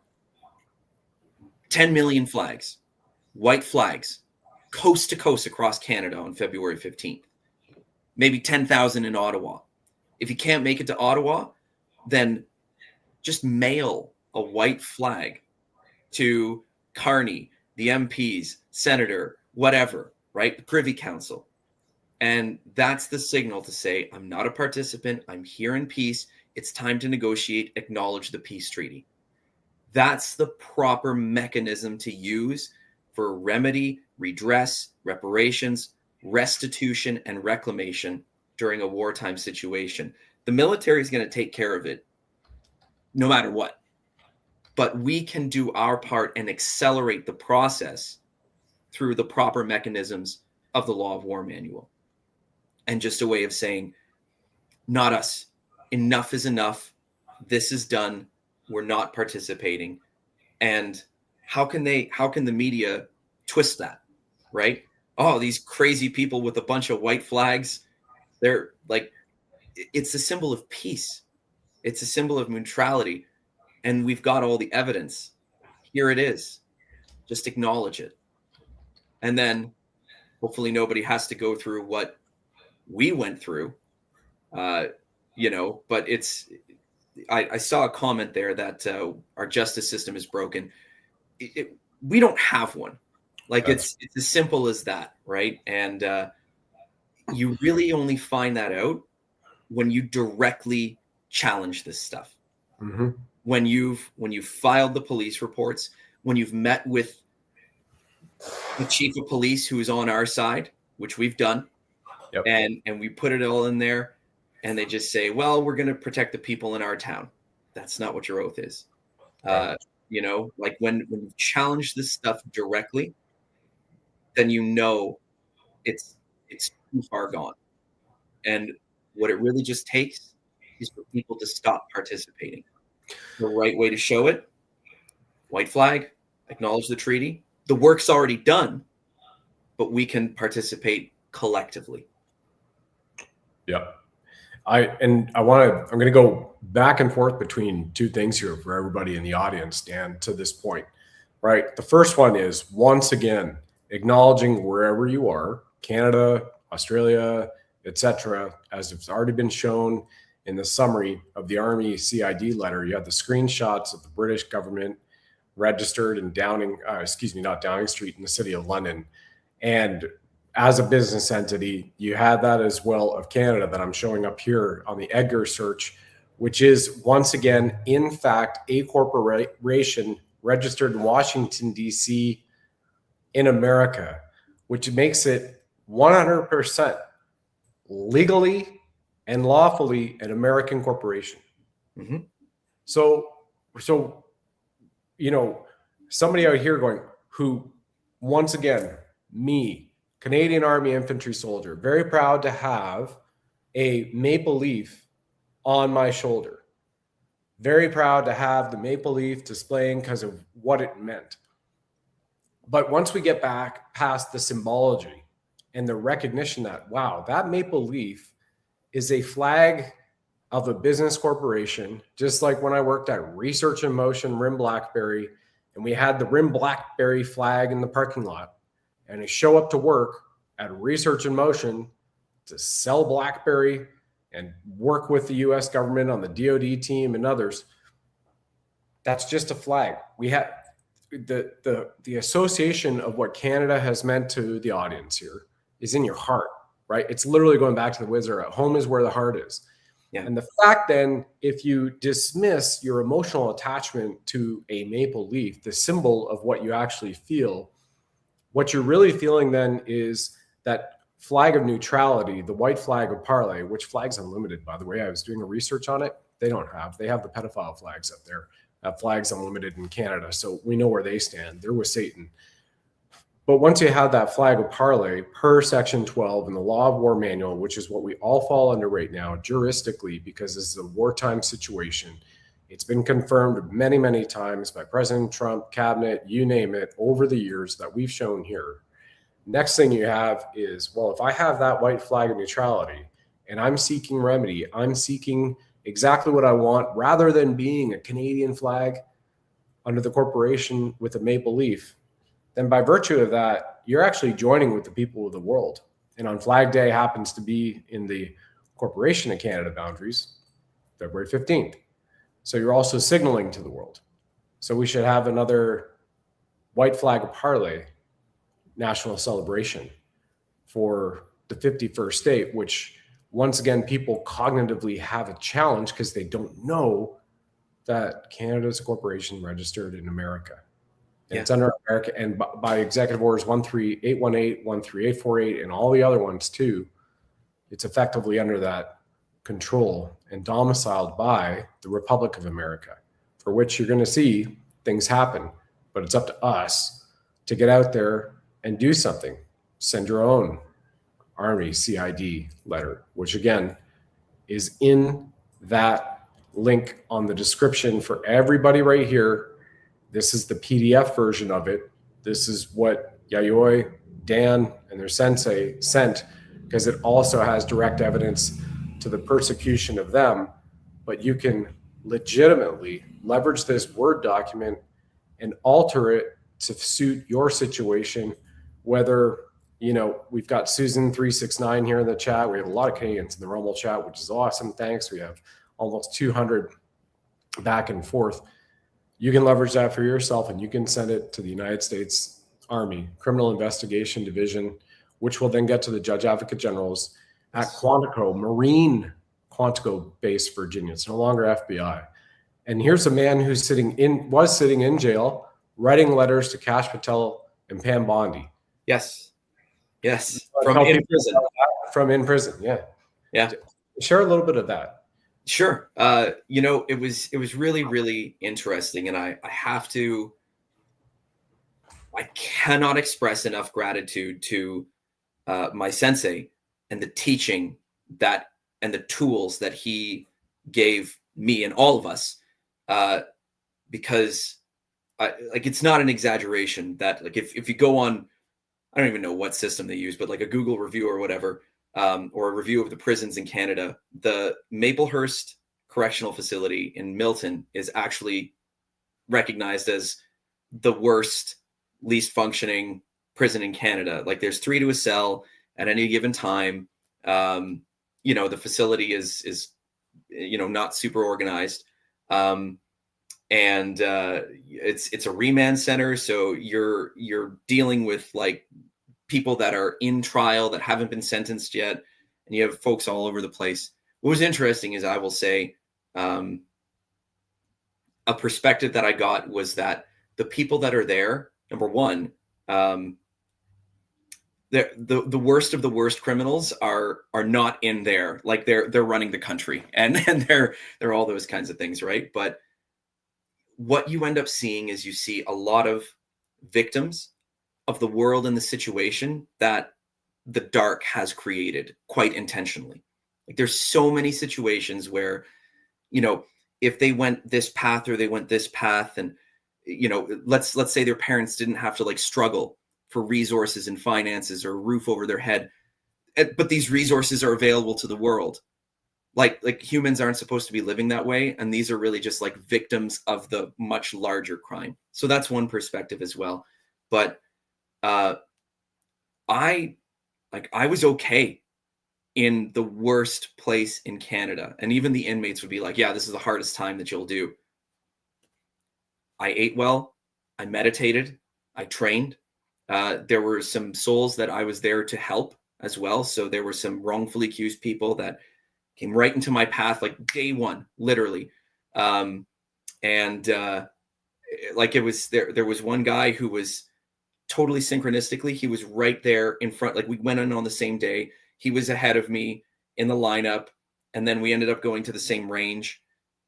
Speaker 2: 10 million flags, white flags, coast to coast across Canada on February 15th, maybe 10,000 in Ottawa. If you can't make it to Ottawa, then just mail a white flag to Carney, the MPs, Senator, whatever, right? The Privy Council. And that's the signal to say, I'm not a participant. I'm here in peace. It's time to negotiate, acknowledge the peace treaty. That's the proper mechanism to use for remedy, redress, reparations, restitution, and reclamation during a wartime situation. The military is going to take care of it no matter what. But we can do our part and accelerate the process through the proper mechanisms of the Law of War Manual. And just a way of saying, not us. Enough is enough. This is done. We're not participating. And how can the media twist that, right? Oh, these crazy people with a bunch of white flags. They're like, it's a symbol of peace. It's a symbol of neutrality. And we've got all the evidence. Here it is. Just acknowledge it. And then hopefully nobody has to go through what we went through, but I saw a comment there that our justice system is broken. We don't have one. Like it's as simple as that, right? And you really only find that out when you directly challenge this stuff. Mm-hmm. When you've filed the police reports, when you've met with the chief of police who is on our side, which we've done, yep. and we put it all in there, and they just say, well, we're going to protect the people in our town. That's not what your oath is. Right. Like when you challenge this stuff directly, then it's too far gone. And what it really just takes is for people to stop participating. The right way to show it, white flag, acknowledge the treaty. The work's already done, but we can participate collectively.
Speaker 1: Yeah. I'm going to go back and forth between two things here for everybody in the audience, Dan, to this point, right? The first one is, once again, acknowledging wherever you are, Canada, Australia, etc., as it's already been shown in the summary of the Army CID letter. You have the screenshots of the British government registered in not Downing Street in the city of London. And as a business entity, you had that as well of Canada that I'm showing up here on the Edgar search, which is once again, in fact, a corporation registered in Washington, D.C. in America, which makes it 100% legally and lawfully an American corporation. Mm-hmm. So, somebody out here going, who, once again, me, Canadian Army infantry soldier, very proud to have a maple leaf on my shoulder. Very proud to have the maple leaf displaying because of what it meant. But once we get back past the symbology and the recognition that, wow, that maple leaf is a flag of a business corporation, just like when I worked at Research in Motion, RIM Blackberry, and we had the RIM Blackberry flag in the parking lot, and I show up to work at Research in Motion to sell Blackberry and work with the U.S. government on the DoD team and others. That's just a flag. We have the association of what Canada has meant to the audience here is in your heart, right? It's literally going back to the Wizard. Home is where the heart is. Yeah. And the fact then, if you dismiss your emotional attachment to a maple leaf, the symbol of what you actually feel, what you're really feeling then is that flag of neutrality, the white flag of Parley, which flag's unlimited, by the way. I was doing a research on it. They have the pedophile flags up there. That flag's unlimited in Canada. So we know where they stand. They're with Satan. But once you have that flag of Parley per Section 12 in the Law of War Manual, which is what we all fall under right now, juristically, because this is a wartime situation, It's been confirmed many, many times by President Trump, cabinet, you name it, over the years that we've shown here. Next thing you have is, well, if I have that white flag of neutrality and I'm seeking remedy, I'm seeking exactly what I want rather than being a Canadian flag under the corporation with a maple leaf, then by virtue of that, you're actually joining with the people of the world. And on Flag Day happens to be in the Corporation of Canada boundaries, February 15th. So you're also signaling to the world. So we should have another White Flag of Parley national celebration for the 51st state, which once again, people cognitively have a challenge because they don't know that Canada is a corporation registered in America. And it's under America, and by executive orders 13818, 13848, and all the other ones too, it's effectively under that control and domiciled by the Republic of America, for which you're going to see things happen. But it's up to us to get out there and do something. Send your own Army CID letter, which again is in that link on the description for everybody right here. This is the PDF version of it. This is what Yayoi, Dan, and their sensei sent, because it also has direct evidence to the persecution of them. But you can legitimately leverage this Word document and alter it to suit your situation. Whether, you know, we've got Susan369 here in the chat. We have a lot of Canadians in the Rumble chat, which is awesome. Thanks. We have almost 200 back and forth. You can leverage that for yourself, and you can send it to the United States Army Criminal Investigation Division, which will then get to the Judge Advocate Generals at Quantico, Marine Quantico base, Virginia. It's no longer FBI. And here's a man who's was sitting in jail, writing letters to Kash Patel and Pam Bondi.
Speaker 2: Yes. From in prison.
Speaker 1: From in prison, yeah.
Speaker 2: Yeah.
Speaker 1: Share a little bit of that.
Speaker 2: Sure. You know, it was really, really interesting. And I cannot express enough gratitude to my sensei and the teaching that and the tools that he gave me and all of us, because it's not an exaggeration that, like, if you go on, I don't even know what system they use, but like a Google review or whatever, or a review of the prisons in Canada, the Maplehurst Correctional Facility in Milton is actually recognized as the worst, least functioning prison in Canada. Like, there's 3 to a cell at any given time. You know, the facility is you know, not super organized. And it's a remand center. So you're dealing with like people that are in trial that haven't been sentenced yet. And you have folks all over the place. What was interesting is, I will say, a perspective that I got was that the people that are there, number one, the worst of the worst criminals are not in there. Like, they're running the country, and they're all those kinds of things, right? But what you end up seeing is, you see a lot of victims of the world and the situation that the dark has created quite intentionally. Like, there's so many situations where, you know, if they went this path or they went this path, and, you know, let's say their parents didn't have to like struggle for resources and finances or a roof over their head, but these resources are available to the world. Like humans aren't supposed to be living that way, and these are really just like victims of the much larger crime. So that's one perspective as well. But I was okay in the worst place in Canada, and even the inmates would be like, yeah, this is the hardest time that you'll do. I ate well, I meditated, I trained. There were some souls that I was there to help as well. So there were some wrongfully accused people that came right into my path, like day one, literally. Like, it was there was one guy who was totally synchronistically, he was right there in front. Like, we went in on the same day. He was ahead of me in the lineup, and then we ended up going to the same range,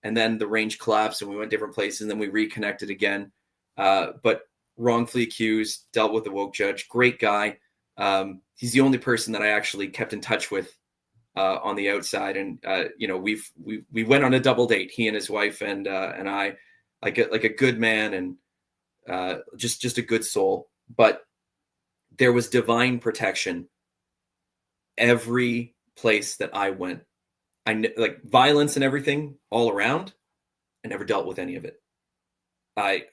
Speaker 2: and then the range collapsed and we went different places, and then we reconnected again. But wrongfully accused, dealt with the woke judge, great guy. He's the only person that I actually kept in touch with on the outside, and we went on a double date, he and his wife and I, like a good man and just a good soul. But there was divine protection every place that I went. Like violence and everything all around. I never dealt with any of it. I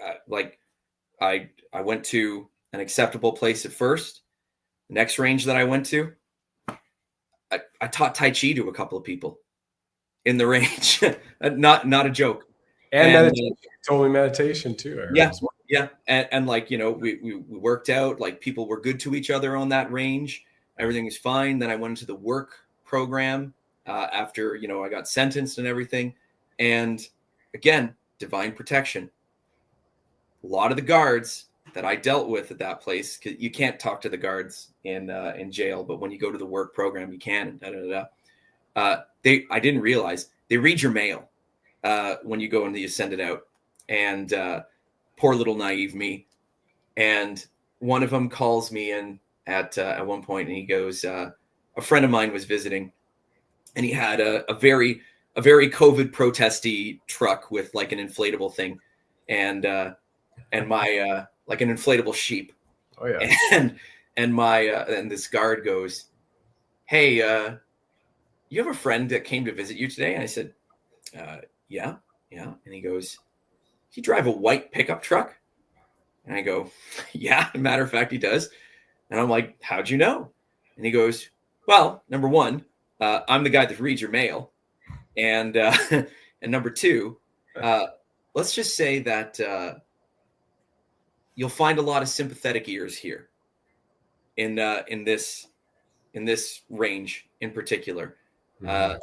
Speaker 2: went to an acceptable place at first. The next range that I went to, I taught Tai Chi to a couple of people in the range. not a joke.
Speaker 1: And meditation, told me meditation too.
Speaker 2: Yeah. And like, we worked out, like people were good to each other on that range. Everything was fine. Then I went into the work program after, I got sentenced and everything. And again, divine protection. A lot of the guards that I dealt with at that place, 'cause you can't talk to the guards in jail, but when you go to the work program, you can. I didn't realize they read your mail when you go and you send it out. And poor little naive me. And one of them calls me in at one point, and he goes, a friend of mine was visiting, and he had a very COVID protesty truck with like an inflatable thing, and my like an inflatable sheep.
Speaker 1: Oh yeah.
Speaker 2: And this guard goes, "Hey, you have a friend that came to visit you today?" And I said, yeah. And he goes, "He drive a white pickup truck?" And I go, "Yeah, matter of fact, he does." And I'm like, "How'd you know?" And he goes, "Well, number one, I'm the guy that reads your mail. And and number two, let's just say that you'll find a lot of sympathetic ears here in this range in particular. A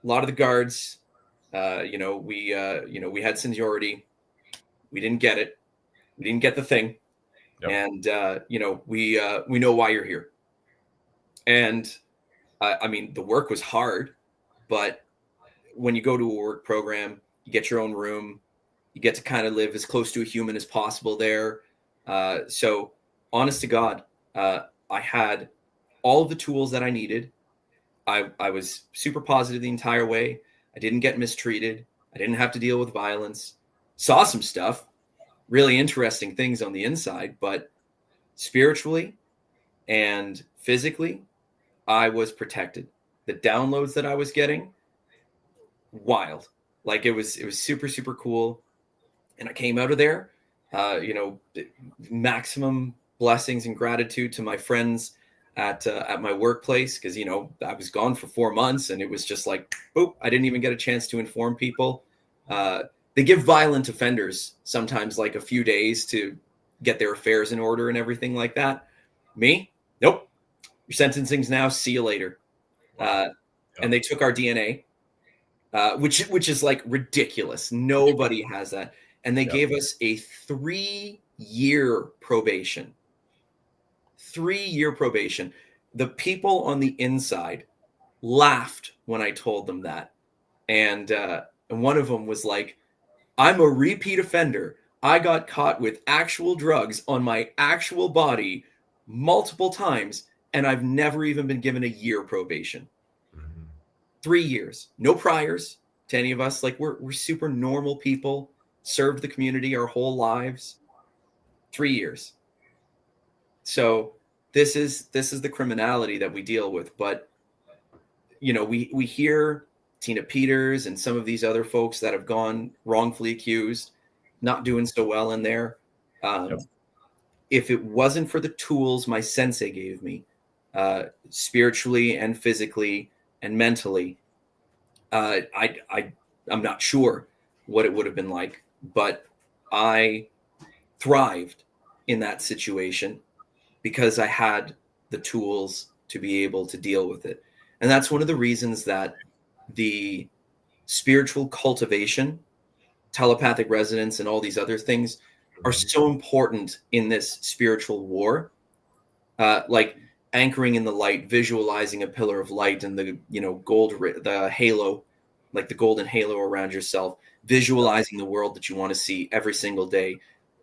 Speaker 2: lot of the guards, we had seniority. We didn't get it. We didn't get the thing." Yep. And we know why you're here. And I mean, the work was hard, but when you go to a work program, you get your own room, you get to kind of live as close to a human as possible there. So honest to God, I had all of the tools that I needed. I was super positive the entire way. I didn't get mistreated. I didn't have to deal with violence. Saw some stuff, really interesting things on the inside, but spiritually and physically, I was protected. The downloads that I was getting, wild. Like it was super, super cool. And I came out of there, maximum blessings and gratitude to my friends at my workplace, because I was gone for 4 months, and it was just like, boop, I didn't even get a chance to inform people. They give violent offenders sometimes like a few days to get their affairs in order and everything like that. Me, nope. Your sentencing's now. See you later. And they took our DNA, which is like ridiculous. Nobody has that. And they gave us a 3-year probation. 3-year probation. The people on the inside laughed when I told them that. And one of them was like, "I'm a repeat offender. I got caught with actual drugs on my actual body multiple times, and I've never even been given a year probation." 3 years. No priors to any of us. Like we're super normal people, served the community our whole lives. 3 years. So this is the criminality that we deal with. But we hear Tina Peters and some of these other folks that have gone wrongfully accused, not doing so well in there. If it wasn't for the tools my sensei gave me, spiritually and physically and mentally, I'm not sure what it would have been like. But I thrived in that situation because I had the tools to be able to deal with it. And that's one of the reasons that the spiritual cultivation, telepathic resonance, and all these other things are so important in this spiritual war. Like anchoring in the light, visualizing a pillar of light and the the halo, like the golden halo around yourself, visualizing the world that you want to see every single day,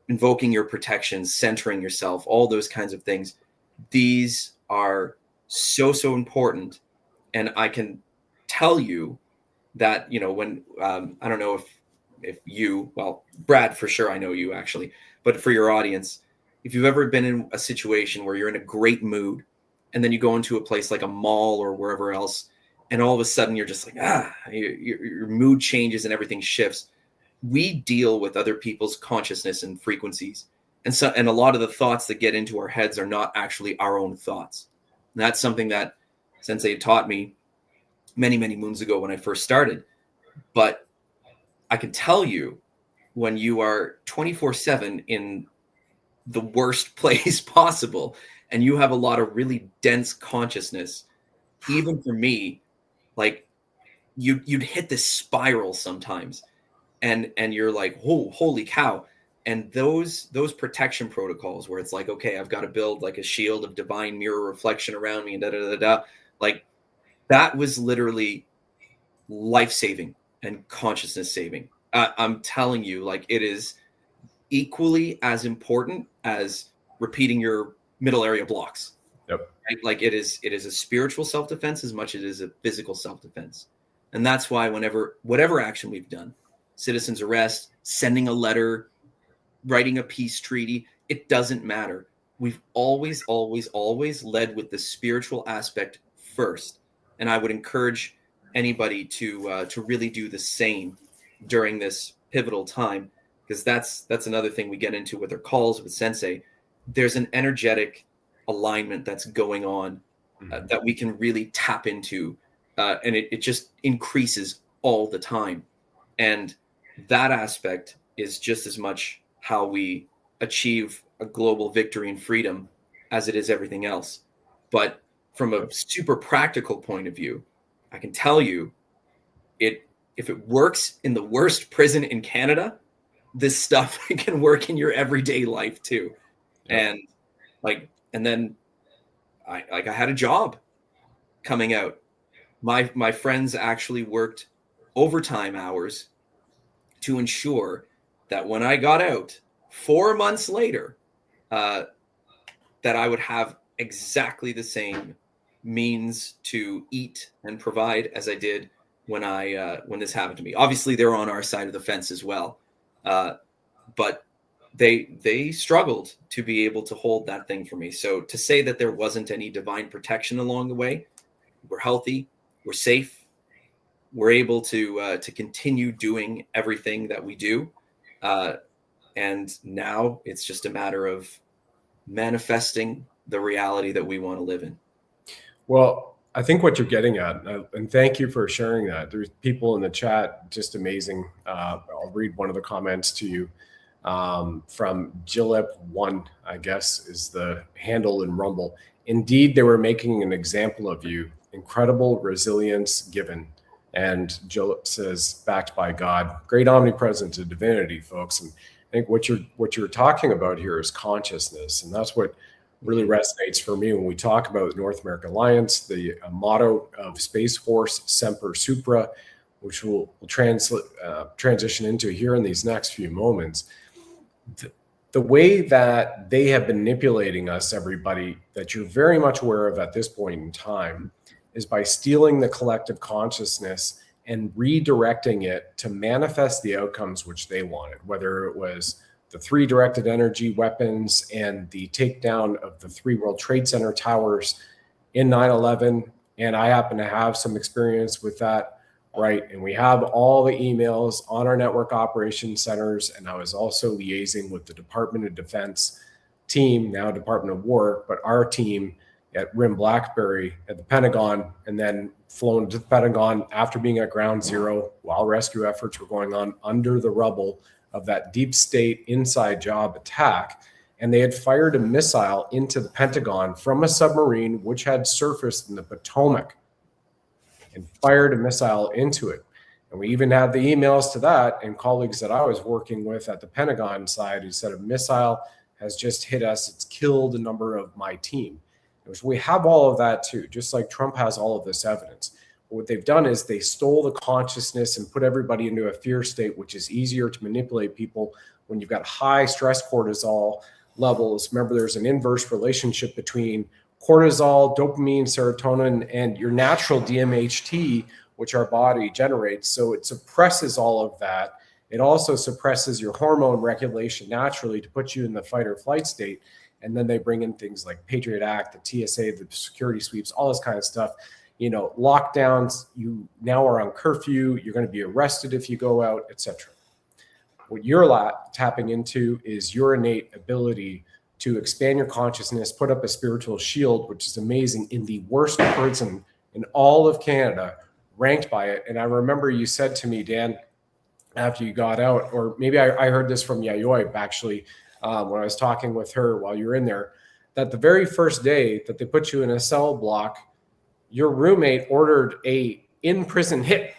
Speaker 2: invoking your protections, centering yourself, all those kinds of things. These are so important. And I can tell you that, when I don't know if you, well, Brad, for sure, I know you actually, but for your audience, if you've ever been in a situation where you're in a great mood and then you go into a place like a mall or wherever else, and all of a sudden you're just like, your mood changes and everything shifts. We deal with other people's consciousness and frequencies. And a lot of the thoughts that get into our heads are not actually our own thoughts. And that's something that Sensei taught me many, many moons ago when I first started. But I can tell you, when you are 24/7 in the worst place possible, and you have a lot of really dense consciousness, even for me, like you'd hit this spiral sometimes, and you're like, oh, holy cow. And those protection protocols where it's like, okay, I've got to build like a shield of divine mirror reflection around me and like that was literally life-saving and consciousness saving. I'm telling you, like, it is equally as important as repeating your middle area blocks.
Speaker 1: Yep.
Speaker 2: Right? Like it is a spiritual self-defense as much as it is a physical self-defense. And that's why whatever action we've done, citizen's arrest, sending a letter, writing a peace treaty, it doesn't matter. We've always, always, always led with the spiritual aspect first. And I would encourage anybody to really do the same during this pivotal time, because that's another thing we get into with our calls with Sensei. There's an energetic alignment that's going on that we can really tap into, and it just increases all the time. And that aspect is just as much how we achieve a global victory and freedom as it is everything else. But from a super practical point of view, I can tell you, if it works in the worst prison in Canada, this stuff can work in your everyday life too. Yeah. And then I had a job coming out. My friends actually worked overtime hours to ensure that when I got out 4 months later, that I would have exactly the same means to eat and provide as I did when this happened to me. Obviously, they're on our side of the fence as well, but they struggled to be able to hold that thing for me. So to say that there wasn't any divine protection along the way, we're healthy, we're safe, we're able to continue doing everything that we do, and now it's just a matter of manifesting the reality that we want to live in.
Speaker 1: Well, I think what you're getting at, and thank you for sharing that. There's people in the chat, just amazing. I'll read one of the comments to you from Gillip1, I guess is the handle in Rumble. Indeed, they were making an example of you. Incredible resilience given. And Gillip says, backed by God. Great omnipresence of divinity, folks. And I think what you're talking about here is consciousness. And that's what really resonates for me when we talk about the North American Alliance, the motto of Space Force Semper Supra, which we'll transition into here in these next few moments. The way that they have been manipulating us, everybody, that you're very much aware of at this point in time, is by stealing the collective consciousness and redirecting it to manifest the outcomes which they wanted, whether it was the 3 directed energy weapons and the takedown of the 3 World Trade Center towers in 9/11. And I happen to have some experience with that, right? And we have all the emails on our network operations centers. And I was also liaising with the Department of Defense team, now Department of War, but our team at RIM Blackberry at the Pentagon, and then flown to the Pentagon after being at ground zero while rescue efforts were going on under the rubble of that deep state inside job attack. And they had fired a missile into the Pentagon from a submarine which had surfaced in the Potomac, and fired a missile into it. And we even had the emails to that, and colleagues that I was working with at the Pentagon side who said a missile has just hit us. It's killed a number of my team. We have all of that too, just like Trump has all of this evidence. But what they've done is they stole the consciousness and put everybody into a fear state, which is easier to manipulate people when you've got high stress cortisol levels. Remember, there's an inverse relationship between cortisol, dopamine, serotonin, and your natural DMHT, which our body generates. So it suppresses all of that. It also suppresses your hormone regulation naturally to put you in the fight or flight state. And then they bring in things like Patriot Act, the TSA, the security sweeps, all this kind of stuff. Lockdowns, you now are on curfew, you're going to be arrested if you go out, etc. What you're tapping into is your innate ability to expand your consciousness, put up a spiritual shield, which is amazing, in the worst prison in all of Canada, ranked by it. And I remember you said to me, Dan, after you got out, or maybe I heard this from Yayoi actually, when I was talking with her while you were in there, that the very first day that they put you in a cell block, your roommate ordered a in-prison hit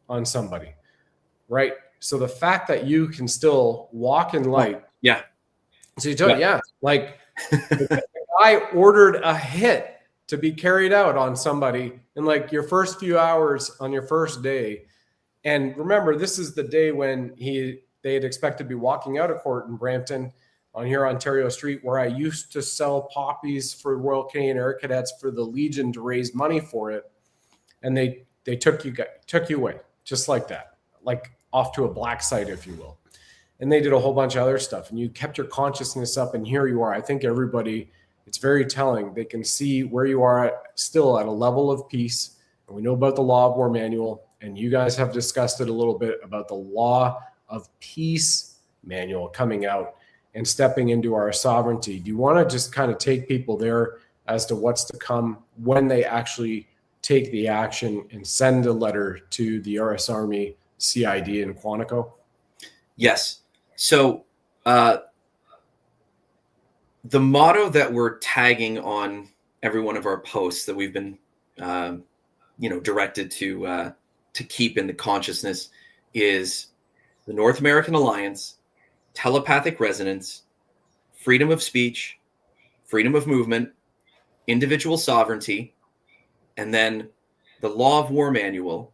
Speaker 1: on somebody, right? So the fact that you can still walk in light.
Speaker 2: Yeah.
Speaker 1: So you told, like the guy ordered a hit to be carried out on somebody in like your first few hours on your first day. And remember, this is the day when they had expected to be walking out of court in Brampton on here Ontario Street, where I used to sell poppies for Royal Canadian Air Cadets for the Legion to raise money for it. And they took you away just like that, like off to a black site, if you will. And they did a whole bunch of other stuff, and you kept your consciousness up, and here you are. I think everybody, it's very telling. They can see where you are still at a level of peace. And we know about the Law of War Manual, and you guys have discussed it a little bit about the Law of Peace Manual coming out and stepping into our sovereignty. Do you want to just kind of take people there as to what's to come when they actually take the action and send a letter to the US Army CID in Quantico?
Speaker 2: Yes. So the motto that we're tagging on every one of our posts that we've been, directed to keep in the consciousness is the North American Alliance, telepathic resonance, freedom of speech, freedom of movement, individual sovereignty, and then the Law of War Manual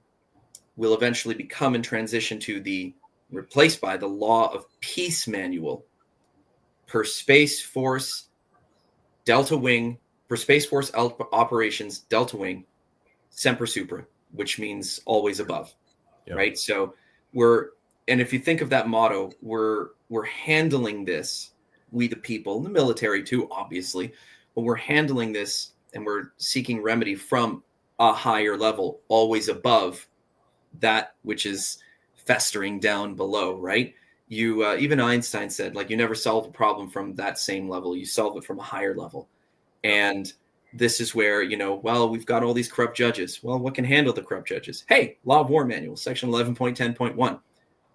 Speaker 2: will eventually become and transition to replaced by the Law of Peace Manual per Space Force Delta Wing, per Space Force Operations Delta Wing, Semper Supra, which means always above, right? So and if you think of that motto, we're handling this, we the people, the military too, obviously, but we're handling this and we're seeking remedy from a higher level, always above that which is festering down below, right? You even Einstein said, like, you never solve a problem from that same level, you solve it from a higher level. And this is where, we've got all these corrupt judges. Well, what can handle the corrupt judges? Hey, Law of War Manual, section 11.10.1,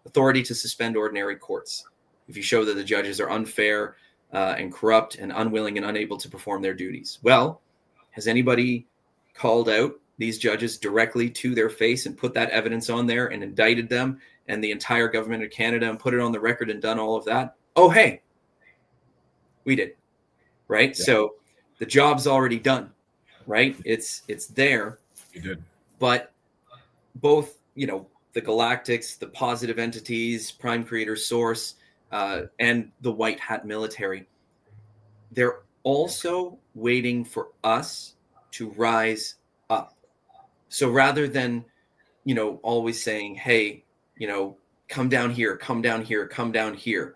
Speaker 2: authority to suspend ordinary courts if you show that the judges are unfair and corrupt and unwilling and unable to perform their duties. Well, has anybody called out these judges directly to their face and put that evidence on there and indicted them and the entire government of Canada and put it on the record and done all of that? Oh, hey, we did, right? Yeah. So the job's already done, right? It's there.
Speaker 1: You did.
Speaker 2: But both, the galactics, the positive entities, prime creator source, and the white hat military, they're also waiting for us to rise up. So rather than, always saying, hey, come down here, come down here, come down here,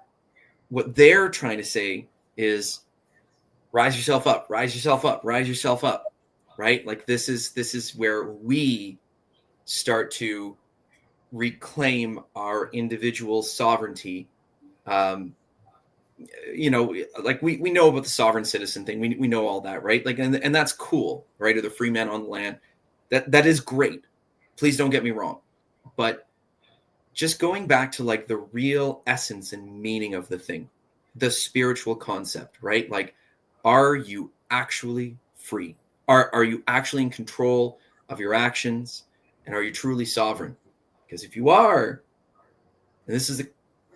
Speaker 2: what they're trying to say is rise yourself up, rise yourself up, rise yourself up, right? Like this is where we start to reclaim our individual sovereignty. Like we know about the sovereign citizen thing. We know all that, right? Like, and that's cool, right? Or the free man on the land. That is great. Please don't get me wrong. But just going back to like the real essence and meaning of the thing, the spiritual concept, right? Like, are you actually free? Are you actually in control of your actions? And are you truly sovereign? Because if you are, and this is the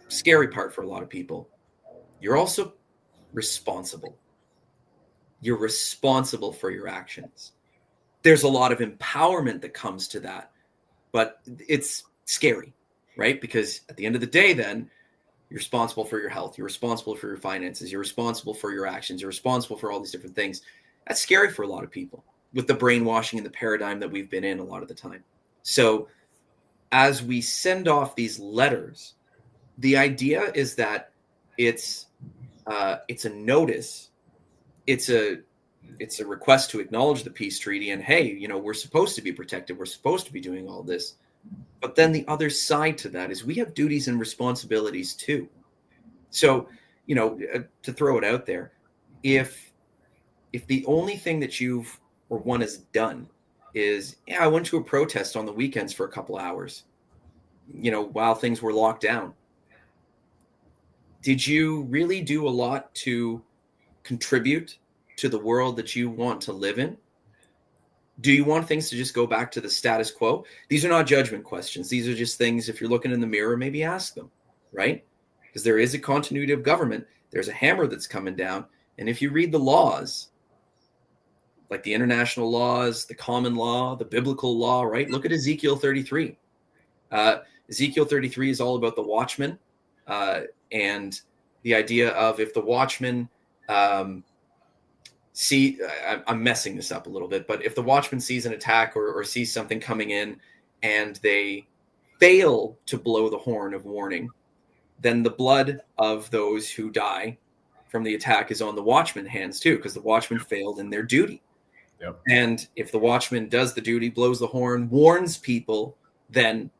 Speaker 2: scary part for a lot of people, you're also responsible. You're responsible for your actions. There's a lot of empowerment that comes to that, but it's scary, right? Because at the end of the day, then you're responsible for your health. You're responsible for your finances. You're responsible for your actions. You're responsible for all these different things. That's scary for a lot of people with the brainwashing and the paradigm that we've been in a lot of the time. So as we send off these letters, the idea is that it's a notice. It's a request to acknowledge the peace treaty and, hey, we're supposed to be protected. We're supposed to be doing all this. But then the other side to that is we have duties and responsibilities too. So, to throw it out there, if the only thing that one has done is, I went to a protest on the weekends for a couple hours, while things were locked down. Did you really do a lot to contribute to the world that you want to live in? Do you want things to just go back to the status quo? These are not judgment questions. These are just things, if you're looking in the mirror, maybe ask them, right? Because there is a continuity of government. There's a hammer that's coming down. And if you read the laws, like the international laws, the common law, the biblical law, right? Look at Ezekiel 33. Ezekiel 33 is all about the watchman and the idea of if the watchman I'm messing this up a little bit, but if the watchman sees an attack or sees something coming in and they fail to blow the horn of warning, then the blood of those who die from the attack is on the watchman's hands too, because the watchman failed in their duty.
Speaker 1: Yep.
Speaker 2: And if the watchman does the duty, blows the horn, warns people, then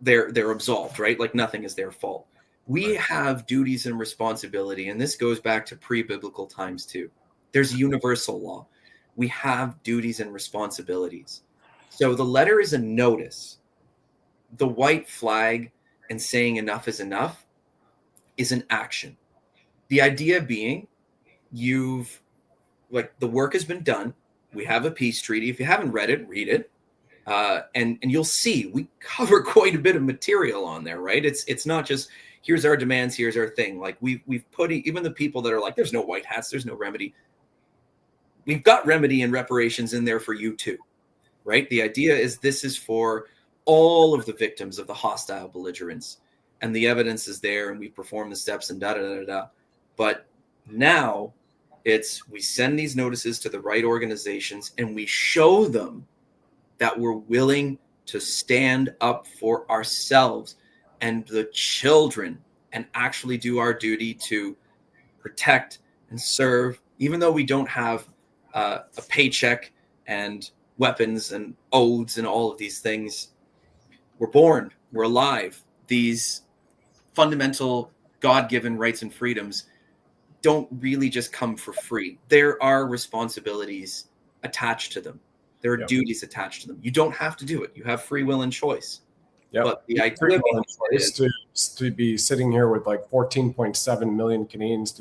Speaker 2: they're absolved, right? Like nothing is their fault. We have duties and responsibility, and this goes back to pre-biblical times too. There's universal law. We have duties and responsibilities. So the letter is a notice. The white flag and saying enough is enough is an action. The idea being the work has been done. We have a peace treaty. If you haven't read it, read it. And you'll see we cover quite a bit of material on there, right? It's not just here's our demands, here's our thing. Like we've put even the people that are like, there's no white hats, there's no remedy. We've got remedy and reparations in there for you too, right? The idea is this is for all of the victims of the hostile belligerents, and the evidence is there, and we perform the steps and da-da-da-da-da. But now we send these notices to the right organizations, and we show them that we're willing to stand up for ourselves and the children and actually do our duty to protect and serve, even though we don't have a paycheck and weapons and oaths and all of these things. We're born, we're alive. These fundamental God-given rights and freedoms don't really just come for free. There are responsibilities attached to them. There are duties attached to them. You don't have to do it. You have free will and choice.
Speaker 1: Yep.
Speaker 2: But the idea
Speaker 1: is to be sitting here with like 14.7 million Canadians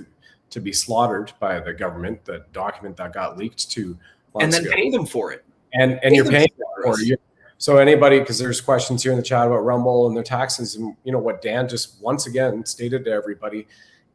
Speaker 1: to be slaughtered by the government, the document that got leaked to
Speaker 2: and then pay them for it.
Speaker 1: And you're paying for it. So anybody, because there's questions here in the chat about Rumble and their taxes, and what Dan just once again stated to everybody,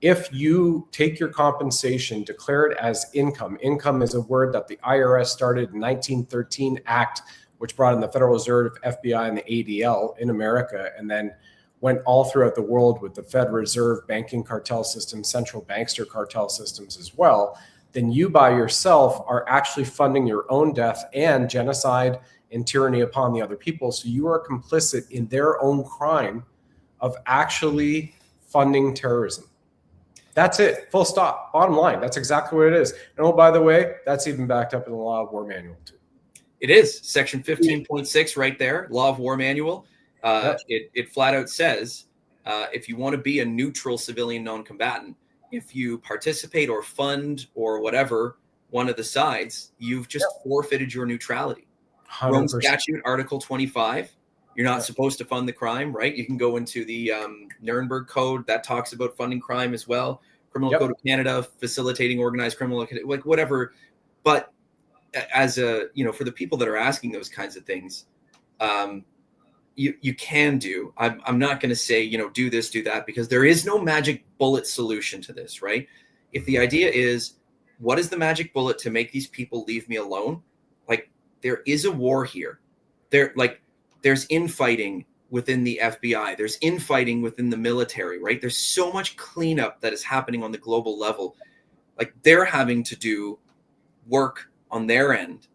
Speaker 1: if you take your compensation, declare it as income. Income is a word that the IRS started in 1913 Act, which brought in the Federal Reserve, FBI, and the ADL in America, and then went all throughout the world with the Fed Reserve banking cartel system, central bankster cartel systems as well, then you by yourself are actually funding your own death and genocide and tyranny upon the other people. So you are complicit in their own crime of actually funding terrorism. That's it. Full stop. Bottom line. That's exactly what it is. And oh, by the way, that's even backed up in the Law of War Manual too. It
Speaker 2: is. Section 15.6 right there, Law of War Manual. It flat out says, if you want to be a neutral civilian non-combatant, if you participate or fund or whatever one of the sides, you've just forfeited your neutrality.
Speaker 1: 100%.
Speaker 2: Rome Statute, Article 25. You're not supposed to fund the crime, right? You can go into the Nuremberg Code that talks about funding crime as well. Criminal Code of Canada, facilitating organized criminal, like whatever. But as for the people that are asking those kinds of things, you can do. I'm not going to say, do this, do that, because there is no magic bullet solution to this, right? If the idea is, what is the magic bullet to make these people leave me alone? Like, there is a war here. There's infighting within the FBI. There's infighting within the military, right? There's so much cleanup that is happening on the global level. Like, they're having to do work on their end.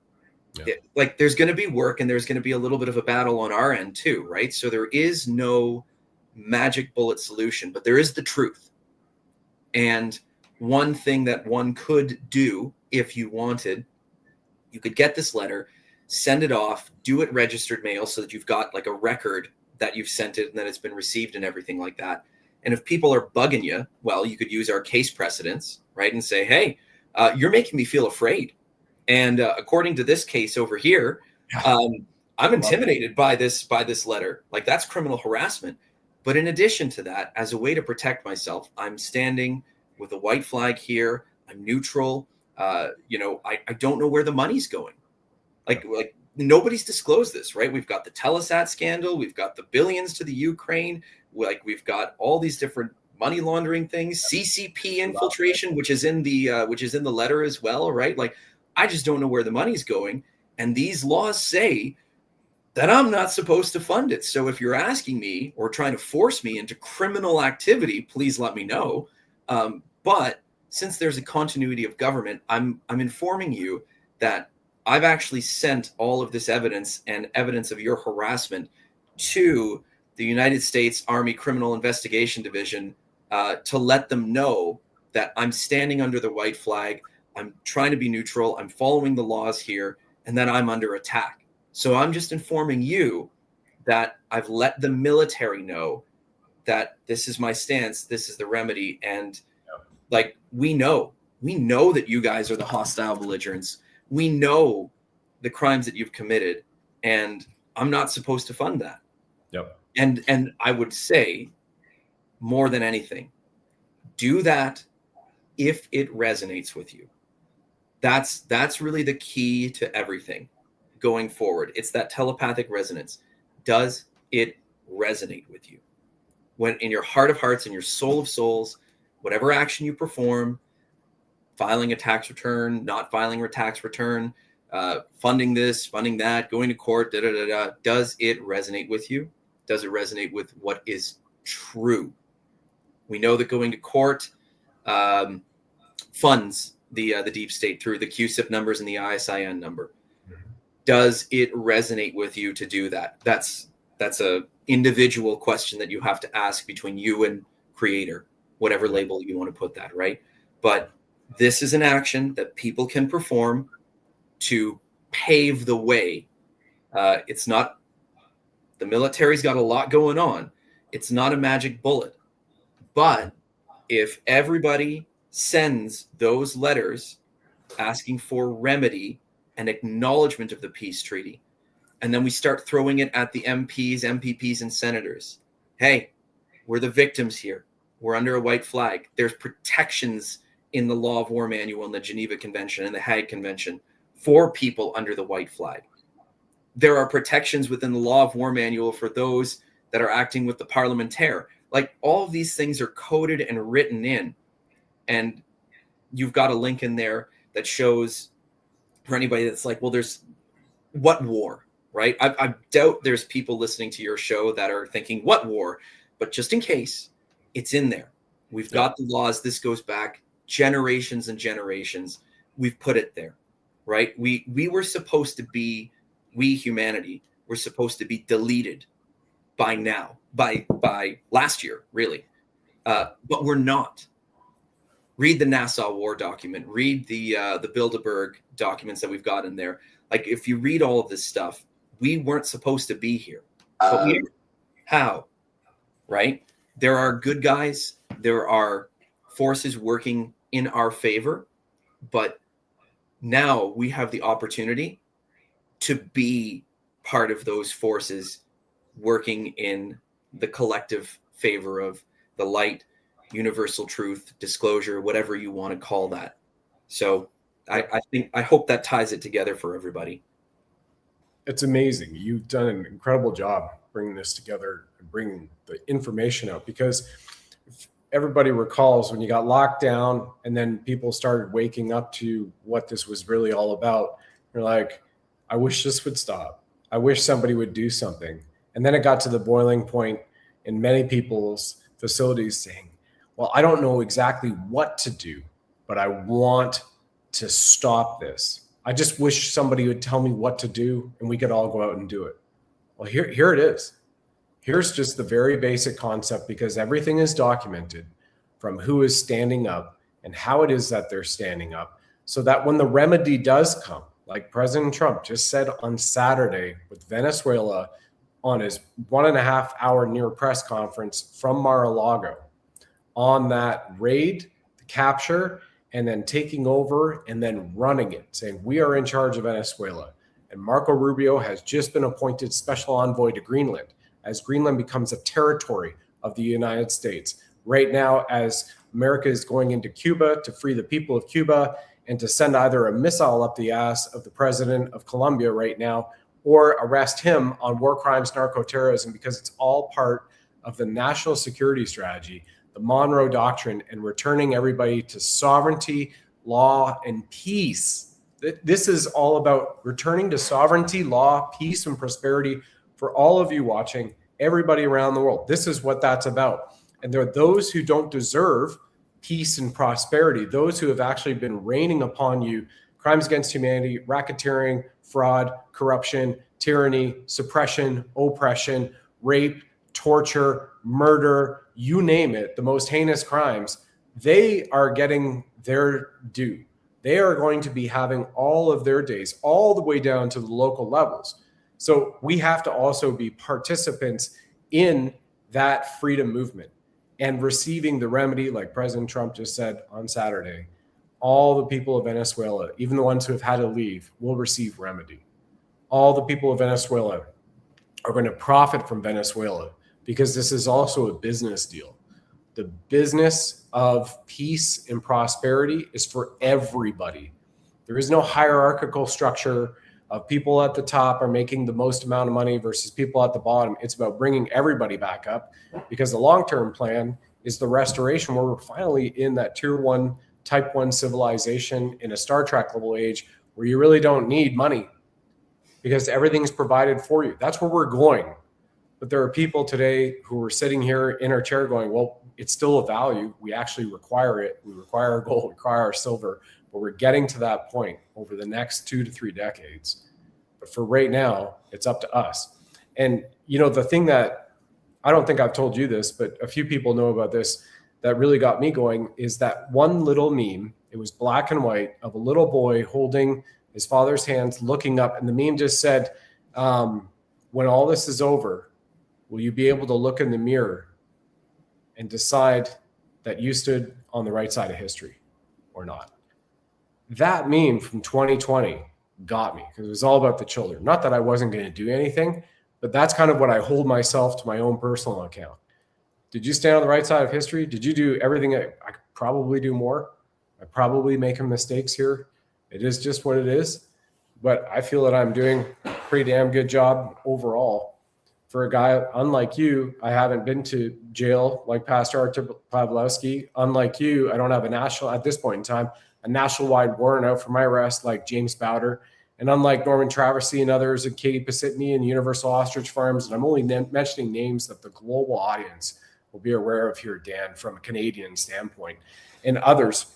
Speaker 1: Yeah.
Speaker 2: Like there's going to be work and there's going to be a little bit of a battle on our end too, right? So there is no magic bullet solution, but there is the truth. And one thing that one could do if you wanted, you could get this letter, send it off, do it registered mail so that you've got like a record that you've sent it and that it's been received and everything like that. And if people are bugging you, well, you could use our case precedents, right? And say, hey, you're making me feel afraid. And according to this case over here, I'm intimidated by this letter. Like that's criminal harassment. But in addition to that, as a way to protect myself, I'm standing with a white flag here. I'm neutral. I don't know where the money's going. Like nobody's disclosed this, right? We've got the Telesat scandal. We've got the billions to the Ukraine. Like we've got all these different money laundering things, CCP infiltration, which is in the letter as well, right? Like I just don't know where the money's going. And these laws say that I'm not supposed to fund it. So if you're asking me or trying to force me into criminal activity, please let me know. But since there's a continuity of government, I'm informing you that I've actually sent all of this evidence and evidence of your harassment to the United States Army Criminal Investigation Division to let them know that I'm standing under the white flag. I'm trying to be neutral. I'm following the laws here, and that I'm under attack. So I'm just informing you that I've let the military know that this is my stance. This is the remedy. And like, we know that you guys are the hostile belligerents. We know the crimes that you've committed, and I'm not supposed to fund that.
Speaker 1: Yep.
Speaker 2: And I would say more than anything, do that if it resonates with you. That's really the key to everything going forward. It's that telepathic resonance. Does it resonate with you? When in your heart of hearts, in your soul of souls, whatever action you perform, filing a tax return, not filing a tax return, funding this, funding that, going to court, does it resonate with you? Does it resonate with what is true? We know that going to court funds the deep state through the QSIP numbers and the ISIN number. Does it resonate with you to do that? That's a individual question that you have to ask between you and creator, whatever label you want to put that, right? But this is an action that people can perform to pave the way. It's not, the military's got a lot going on. It's not a magic bullet. But if everybody sends those letters asking for remedy and acknowledgement of the peace treaty, and then we start throwing it at the MPs, MPPs, and senators. Hey, we're the victims here. We're under a white flag. There's protections in the Law of War Manual and the Geneva Convention and the Hague Convention for people under the white flag. There are protections within the Law of War Manual for those that are acting with the parlementaire. Like all of these things are coded and written in. And you've got a link in there that shows for anybody that's like, well, there's what war, right? I doubt there's people listening to your show that are thinking, what war? But just in case, it's in there. We've got the laws. This goes back generations and generations. We've put it there, right? We were supposed to be, we humanity were supposed to be deleted by now, by last year, really. But we're not. Read the Nassau War document. Read the Bilderberg documents that we've got in there. Like, if you read all of this stuff, we weren't supposed to be here. But we, how? Right? There are good guys. There are forces working in our favor. But now we have the opportunity to be part of those forces working in the collective favor of the light, universal truth, disclosure, whatever you want to call that. So I hope that ties it together for everybody.
Speaker 1: It's amazing. You've done an incredible job bringing this together and bringing the information out, because if everybody recalls when you got locked down and then people started waking up to what this was really all about, you're like, I wish this would stop. I wish somebody would do something. And then it got to the boiling point in many people's facilities saying, well, I don't know exactly what to do, but I want to stop this. I just wish somebody would tell me what to do and we could all go out and do it. Well, here it is. Here's just the very basic concept, because everything is documented from who is standing up and how it is that they're standing up, so that when the remedy does come, like President Trump just said on Saturday with Venezuela on his 1.5 hour near press conference from Mar-a-Lago, on that raid, the capture, and then taking over and then running it, saying we are in charge of Venezuela. And Marco Rubio has just been appointed special envoy to Greenland, as Greenland becomes a territory of the United States. Right now, as America is going into Cuba to free the people of Cuba and to send either a missile up the ass of the president of Colombia right now, or arrest him on war crimes, narco-terrorism, because it's all part of the national security strategy, the Monroe Doctrine, and returning everybody to sovereignty, law, and peace. This is all about returning to sovereignty, law, peace, and prosperity for all of you watching, everybody around the world. This is what that's about. And there are those who don't deserve peace and prosperity, those who have actually been raining upon you crimes against humanity, racketeering, fraud, corruption, tyranny, suppression, oppression, rape, torture, murder, you name it, the most heinous crimes. They are getting their due. They are going to be having all of their days, all the way down to the local levels. So we have to also be participants in that freedom movement and receiving the remedy, like President Trump just said on Saturday. All the people of Venezuela, even the ones who have had to leave, will receive remedy. All the people of Venezuela are going to profit from Venezuela, because this is also a business deal. The business of peace and prosperity is for everybody. There is no hierarchical structure of people at the top are making the most amount of money versus people at the bottom. It's about bringing everybody back up, because the long-term plan is the restoration, where we're finally in that tier 1, type 1 civilization in a Star Trek level age, where you really don't need money because everything's provided for you. That's where we're going. But there are people today who are sitting here in our chair going, well, it's still a value. We actually require it. We require our gold, we require our silver, but we're getting to that point over the next 2 to 3 decades. But for right now, it's up to us. And, you know, the thing that I don't think I've told you this, but a few people know about this, that really got me going, is that one little meme. It was black and white, of a little boy holding his father's hands, looking up. And the meme just said, when all this is over, will you be able to look in the mirror and decide that you stood on the right side of history or not? That meme from 2020 got me, because it was all about the children. Not that I wasn't going to do anything, but that's kind of what I hold myself to my own personal account. Did you stand on the right side of history? Did you do everything? I could probably do more. I probably making mistakes here. It is just what it is. But I feel that I'm doing a pretty damn good job overall. For a guy unlike you, I haven't been to jail like Pastor Artur Pawlowski. Unlike you, I don't have at this point in time, a national-wide warrant out for my arrest like James Bowder. And unlike Norman Traversy and others at Katie Pasitny and Universal Ostrich Farms, and I'm only mentioning names that the global audience will be aware of here, Dan, from a Canadian standpoint, and others.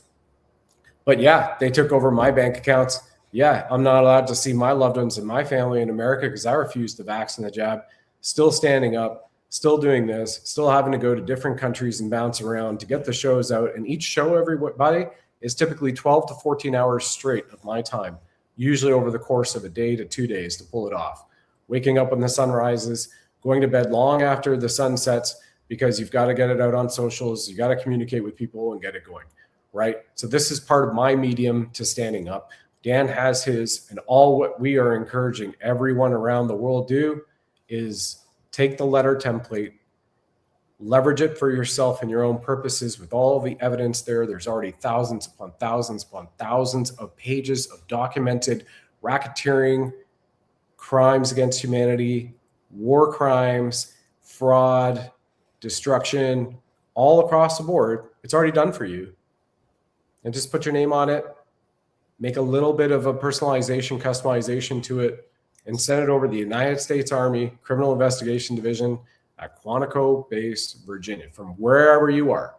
Speaker 1: But yeah, they took over my bank accounts. Yeah, I'm not allowed to see my loved ones and my family in America because I refused the vaccine, the jab. Still standing up, still doing this, still having to go to different countries and bounce around to get the shows out. And each show, everybody, is typically 12 to 14 hours straight of my time, usually over the course of a day to 2 days to pull it off. Waking up when the sun rises, going to bed long after the sun sets, because you've got to get it out on socials, you got to communicate with people and get it going, right? So this is part of my medium to standing up. Dan has his, and all what we are encouraging everyone around the world do is take the letter template, leverage it for yourself and your own purposes with all the evidence there. There's already thousands upon thousands of pages of documented racketeering, crimes against humanity, war crimes, fraud, destruction, all across the board. It's already done for you. And just put your name on it, make a little bit of a personalization, customization to it, and send it over to the United States Army Criminal Investigation Division at Quantico Base, Virginia, from wherever you are.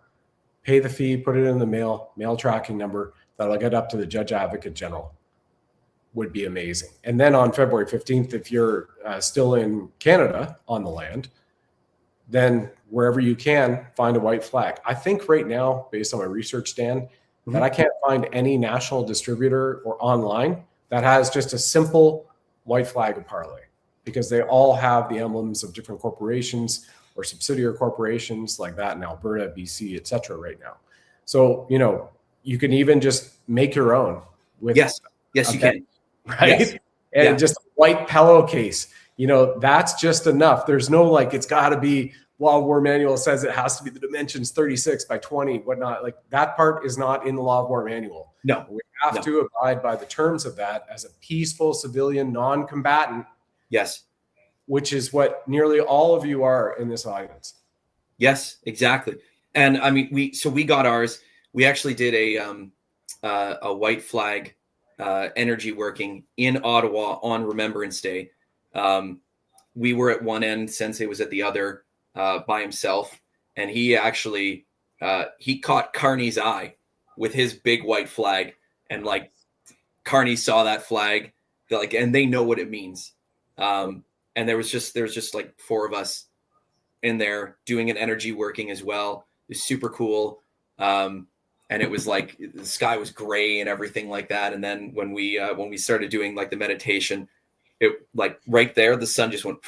Speaker 1: Pay the fee, put it in the mail tracking number. that'll get up to the Judge Advocate General would be amazing. And then on February 15th, if you're still in Canada on the land, then wherever you can, find a white flag. I think right now, based on my research, Dan, that I can't find any national distributor or online that has just a simple white flag of Parley, because they all have the emblems of different corporations or subsidiary corporations like that in Alberta, BC, et cetera right now. So, you can even just make your own with
Speaker 2: yes, you can.
Speaker 1: Right?
Speaker 2: Yes.
Speaker 1: And just a white pillowcase, that's just enough. There's no it's got to be, Law of War Manual says it has to be the dimensions 36 by 20, whatnot. Like that part is not in the Law of War Manual.
Speaker 2: No.
Speaker 1: We have to abide by the terms of that as a peaceful civilian non-combatant.
Speaker 2: Yes.
Speaker 1: Which is what nearly all of you are in this audience.
Speaker 2: Yes, exactly. And I mean, we got ours. We actually did a white flag energy working in Ottawa on Remembrance Day. We were at one end, Sensei was at the other by himself, and he actually he caught Carney's eye with his big white flag, and Carney saw that flag, and they know what it means. And there was just four of us in there doing an energy working as well. It was super cool. And it was the sky was gray and everything like that. And then when we started doing the meditation, it right there, the sun just went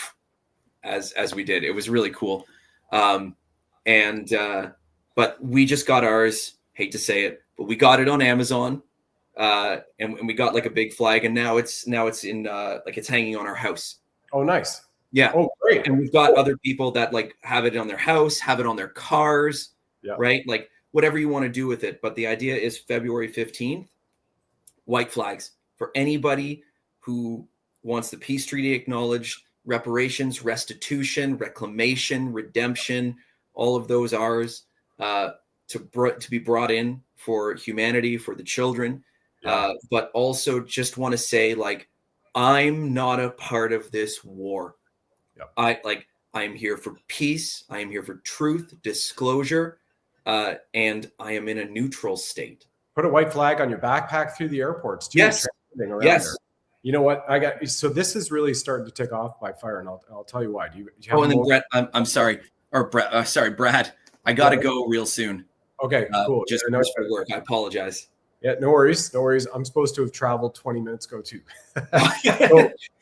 Speaker 2: as we did. It was really cool. But we just got ours, hate to say it, but we got it on Amazon. And we got a big flag, and now it's in it's hanging on our house.
Speaker 1: Oh, nice.
Speaker 2: Yeah.
Speaker 1: Oh, great.
Speaker 2: And we've got other people that have it on their house, have it on their cars, right? Whatever you want to do with it. But the idea is February 15th, white flags for anybody who wants the peace treaty acknowledged, reparations, restitution, reclamation, redemption, all of those R's to be brought in for humanity, for the children. But also just want to say, I'm not a part of this war. I'm here for peace. I am here for truth, disclosure, and I am in a neutral state.
Speaker 1: Put a white flag on your backpack through the airports too.
Speaker 2: Yes.
Speaker 1: There. You know what? So this is really starting to take off by fire, and I'll tell you why. Do you have
Speaker 2: and then Brett, I'm sorry, or Brett, sorry, Brad. I got to go real soon.
Speaker 1: Okay, cool.
Speaker 2: Just for work. I apologize.
Speaker 1: Yeah, no worries. I'm supposed to have traveled 20 minutes ago too.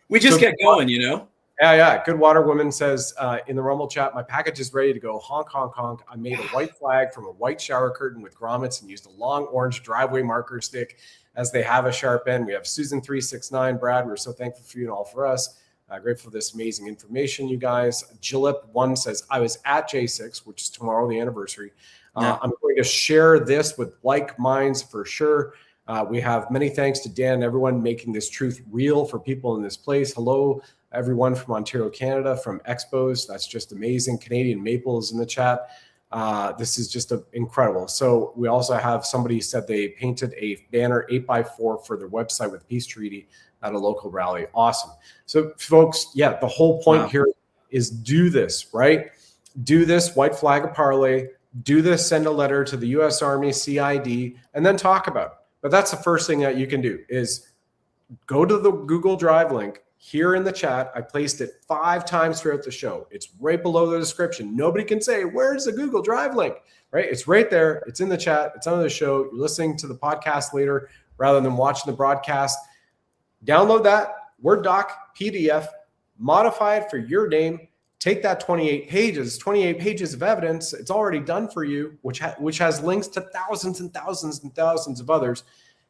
Speaker 2: We just get going,
Speaker 1: Yeah. Good Water Woman says in the Rumble chat, my package is ready to go. Honk, honk, honk. I made a white flag from a white shower curtain with grommets and used a long orange driveway marker stick as they have a sharp end. We have Susan369. Brad, we're so thankful for you and all for us. Grateful for this amazing information, you guys. Jillip1 says, I was at J6, which is tomorrow, the anniversary. I'm going to share this with like minds for sure. We have many thanks to Dan and everyone making this truth real for people in this place. Hello, everyone from Ontario, Canada, from Expos. That's just amazing. Canadian Maple is in the chat. This is just incredible. So we also have somebody said they painted a banner 8x4 for their website with peace treaty at a local rally. Awesome. So folks, the whole point here is do this, right? Do this white flag of Parley. Do this, send a letter to the U.S. Army CID, and then talk about it. But that's the first thing that you can do is go to the Google Drive link here in the chat. I placed it 5 times throughout the show. It's right below the description. Nobody can say, where's the Google Drive link, right? It's right there. It's in the chat. It's under the show. You're listening to the podcast later rather than watching the broadcast. Download that Word doc, PDF, modify it for your name. Take that 28 pages of evidence. It's already done for you, which has links to thousands and thousands and thousands of others,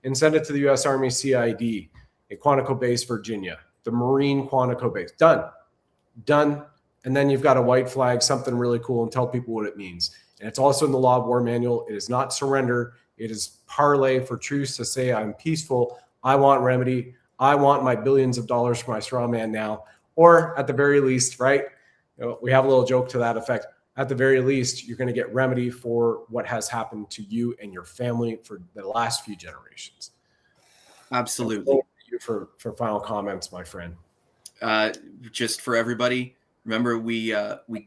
Speaker 1: and send it to the U.S. Army CID at Quantico Base, Virginia, the Marine Quantico Base. Done. And then you've got a white flag, something really cool, and tell people what it means. And it's also in the Law of War Manual. It is not surrender. It is parley for truce to say I'm peaceful. I want remedy. I want my billions of dollars for my straw man now. Or at the very least, right? We have a little joke to that effect. At the very least, you're going to get remedy for what has happened to you and your family for the last few generations.
Speaker 2: Absolutely.
Speaker 1: Thank you for final comments, my friend.
Speaker 2: Just for everybody, remember we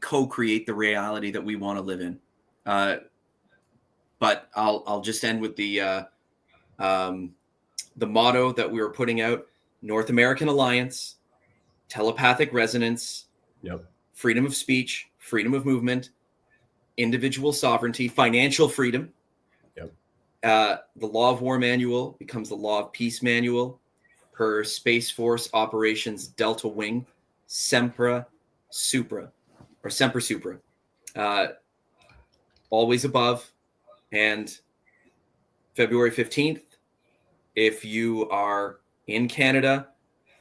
Speaker 2: co-create the reality that we want to live in. But I'll just end with the The motto that we were putting out, North American Alliance, telepathic resonance, freedom of speech, freedom of movement, individual sovereignty, financial freedom. The Law of War Manual becomes the Law of Peace Manual per Space Force Operations Delta Wing, Semper Supra. Always above. And February 15th, if you are in Canada,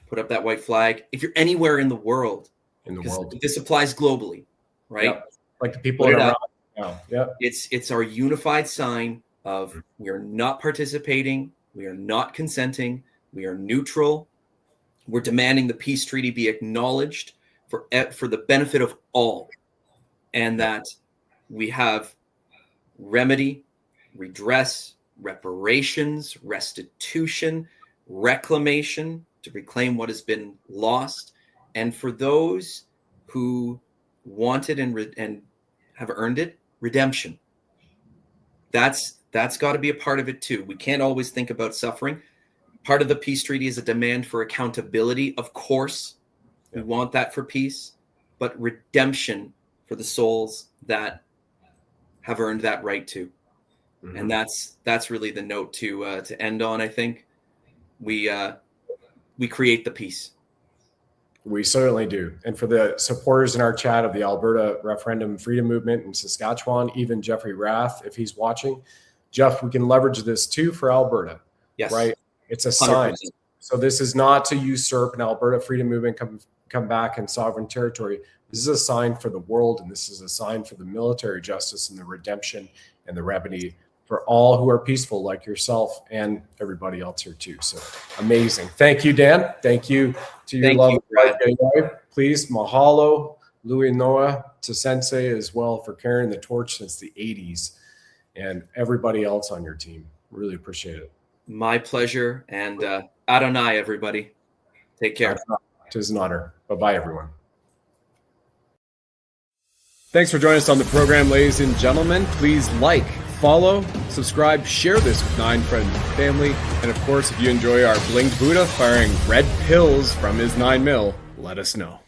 Speaker 2: put up that white flag. If you're anywhere in the world, this applies globally, right?
Speaker 1: Yep. Like the people around now. Yeah.
Speaker 2: It's our unified sign of we are not participating, we are not consenting, we are neutral. We're demanding the peace treaty be acknowledged for the benefit of all, and that we have remedy, redress, reparations, restitution, reclamation to reclaim what has been lost, and for those who want it and have earned it, redemption. That's got to be a part of it too. We can't always think about suffering. Part of the peace treaty is a demand for accountability. Of course, we want that for peace, but redemption for the souls that have earned that right too. And that's really the note to end on. I think we create the peace.
Speaker 1: We certainly do. And for the supporters in our chat of the Alberta referendum freedom movement in Saskatchewan, even Jeffrey Rath, if he's watching, Jeff, we can leverage this too for Alberta.
Speaker 2: Yes.
Speaker 1: Right. It's a sign. 100%. So this is not to usurp an Alberta freedom movement come back in sovereign territory. This is a sign for the world, and this is a sign for the military justice and the redemption and the remedy for all who are peaceful, like yourself and everybody else here too. So amazing. Thank you, Dan. Thank you to your lovely wife. Please, mahalo, Louis Noah, to Sensei as well for carrying the torch since the 80s, and everybody else on your team. Really appreciate it.
Speaker 2: My pleasure. And Adonai, everybody. Take care.
Speaker 1: It is an honor. Bye-bye, everyone. Thanks for joining us on the program, ladies and gentlemen. Please like, follow, subscribe, share this with 9 friends and family. And of course, if you enjoy our blinged Buddha firing red pills from his 9mm, let us know.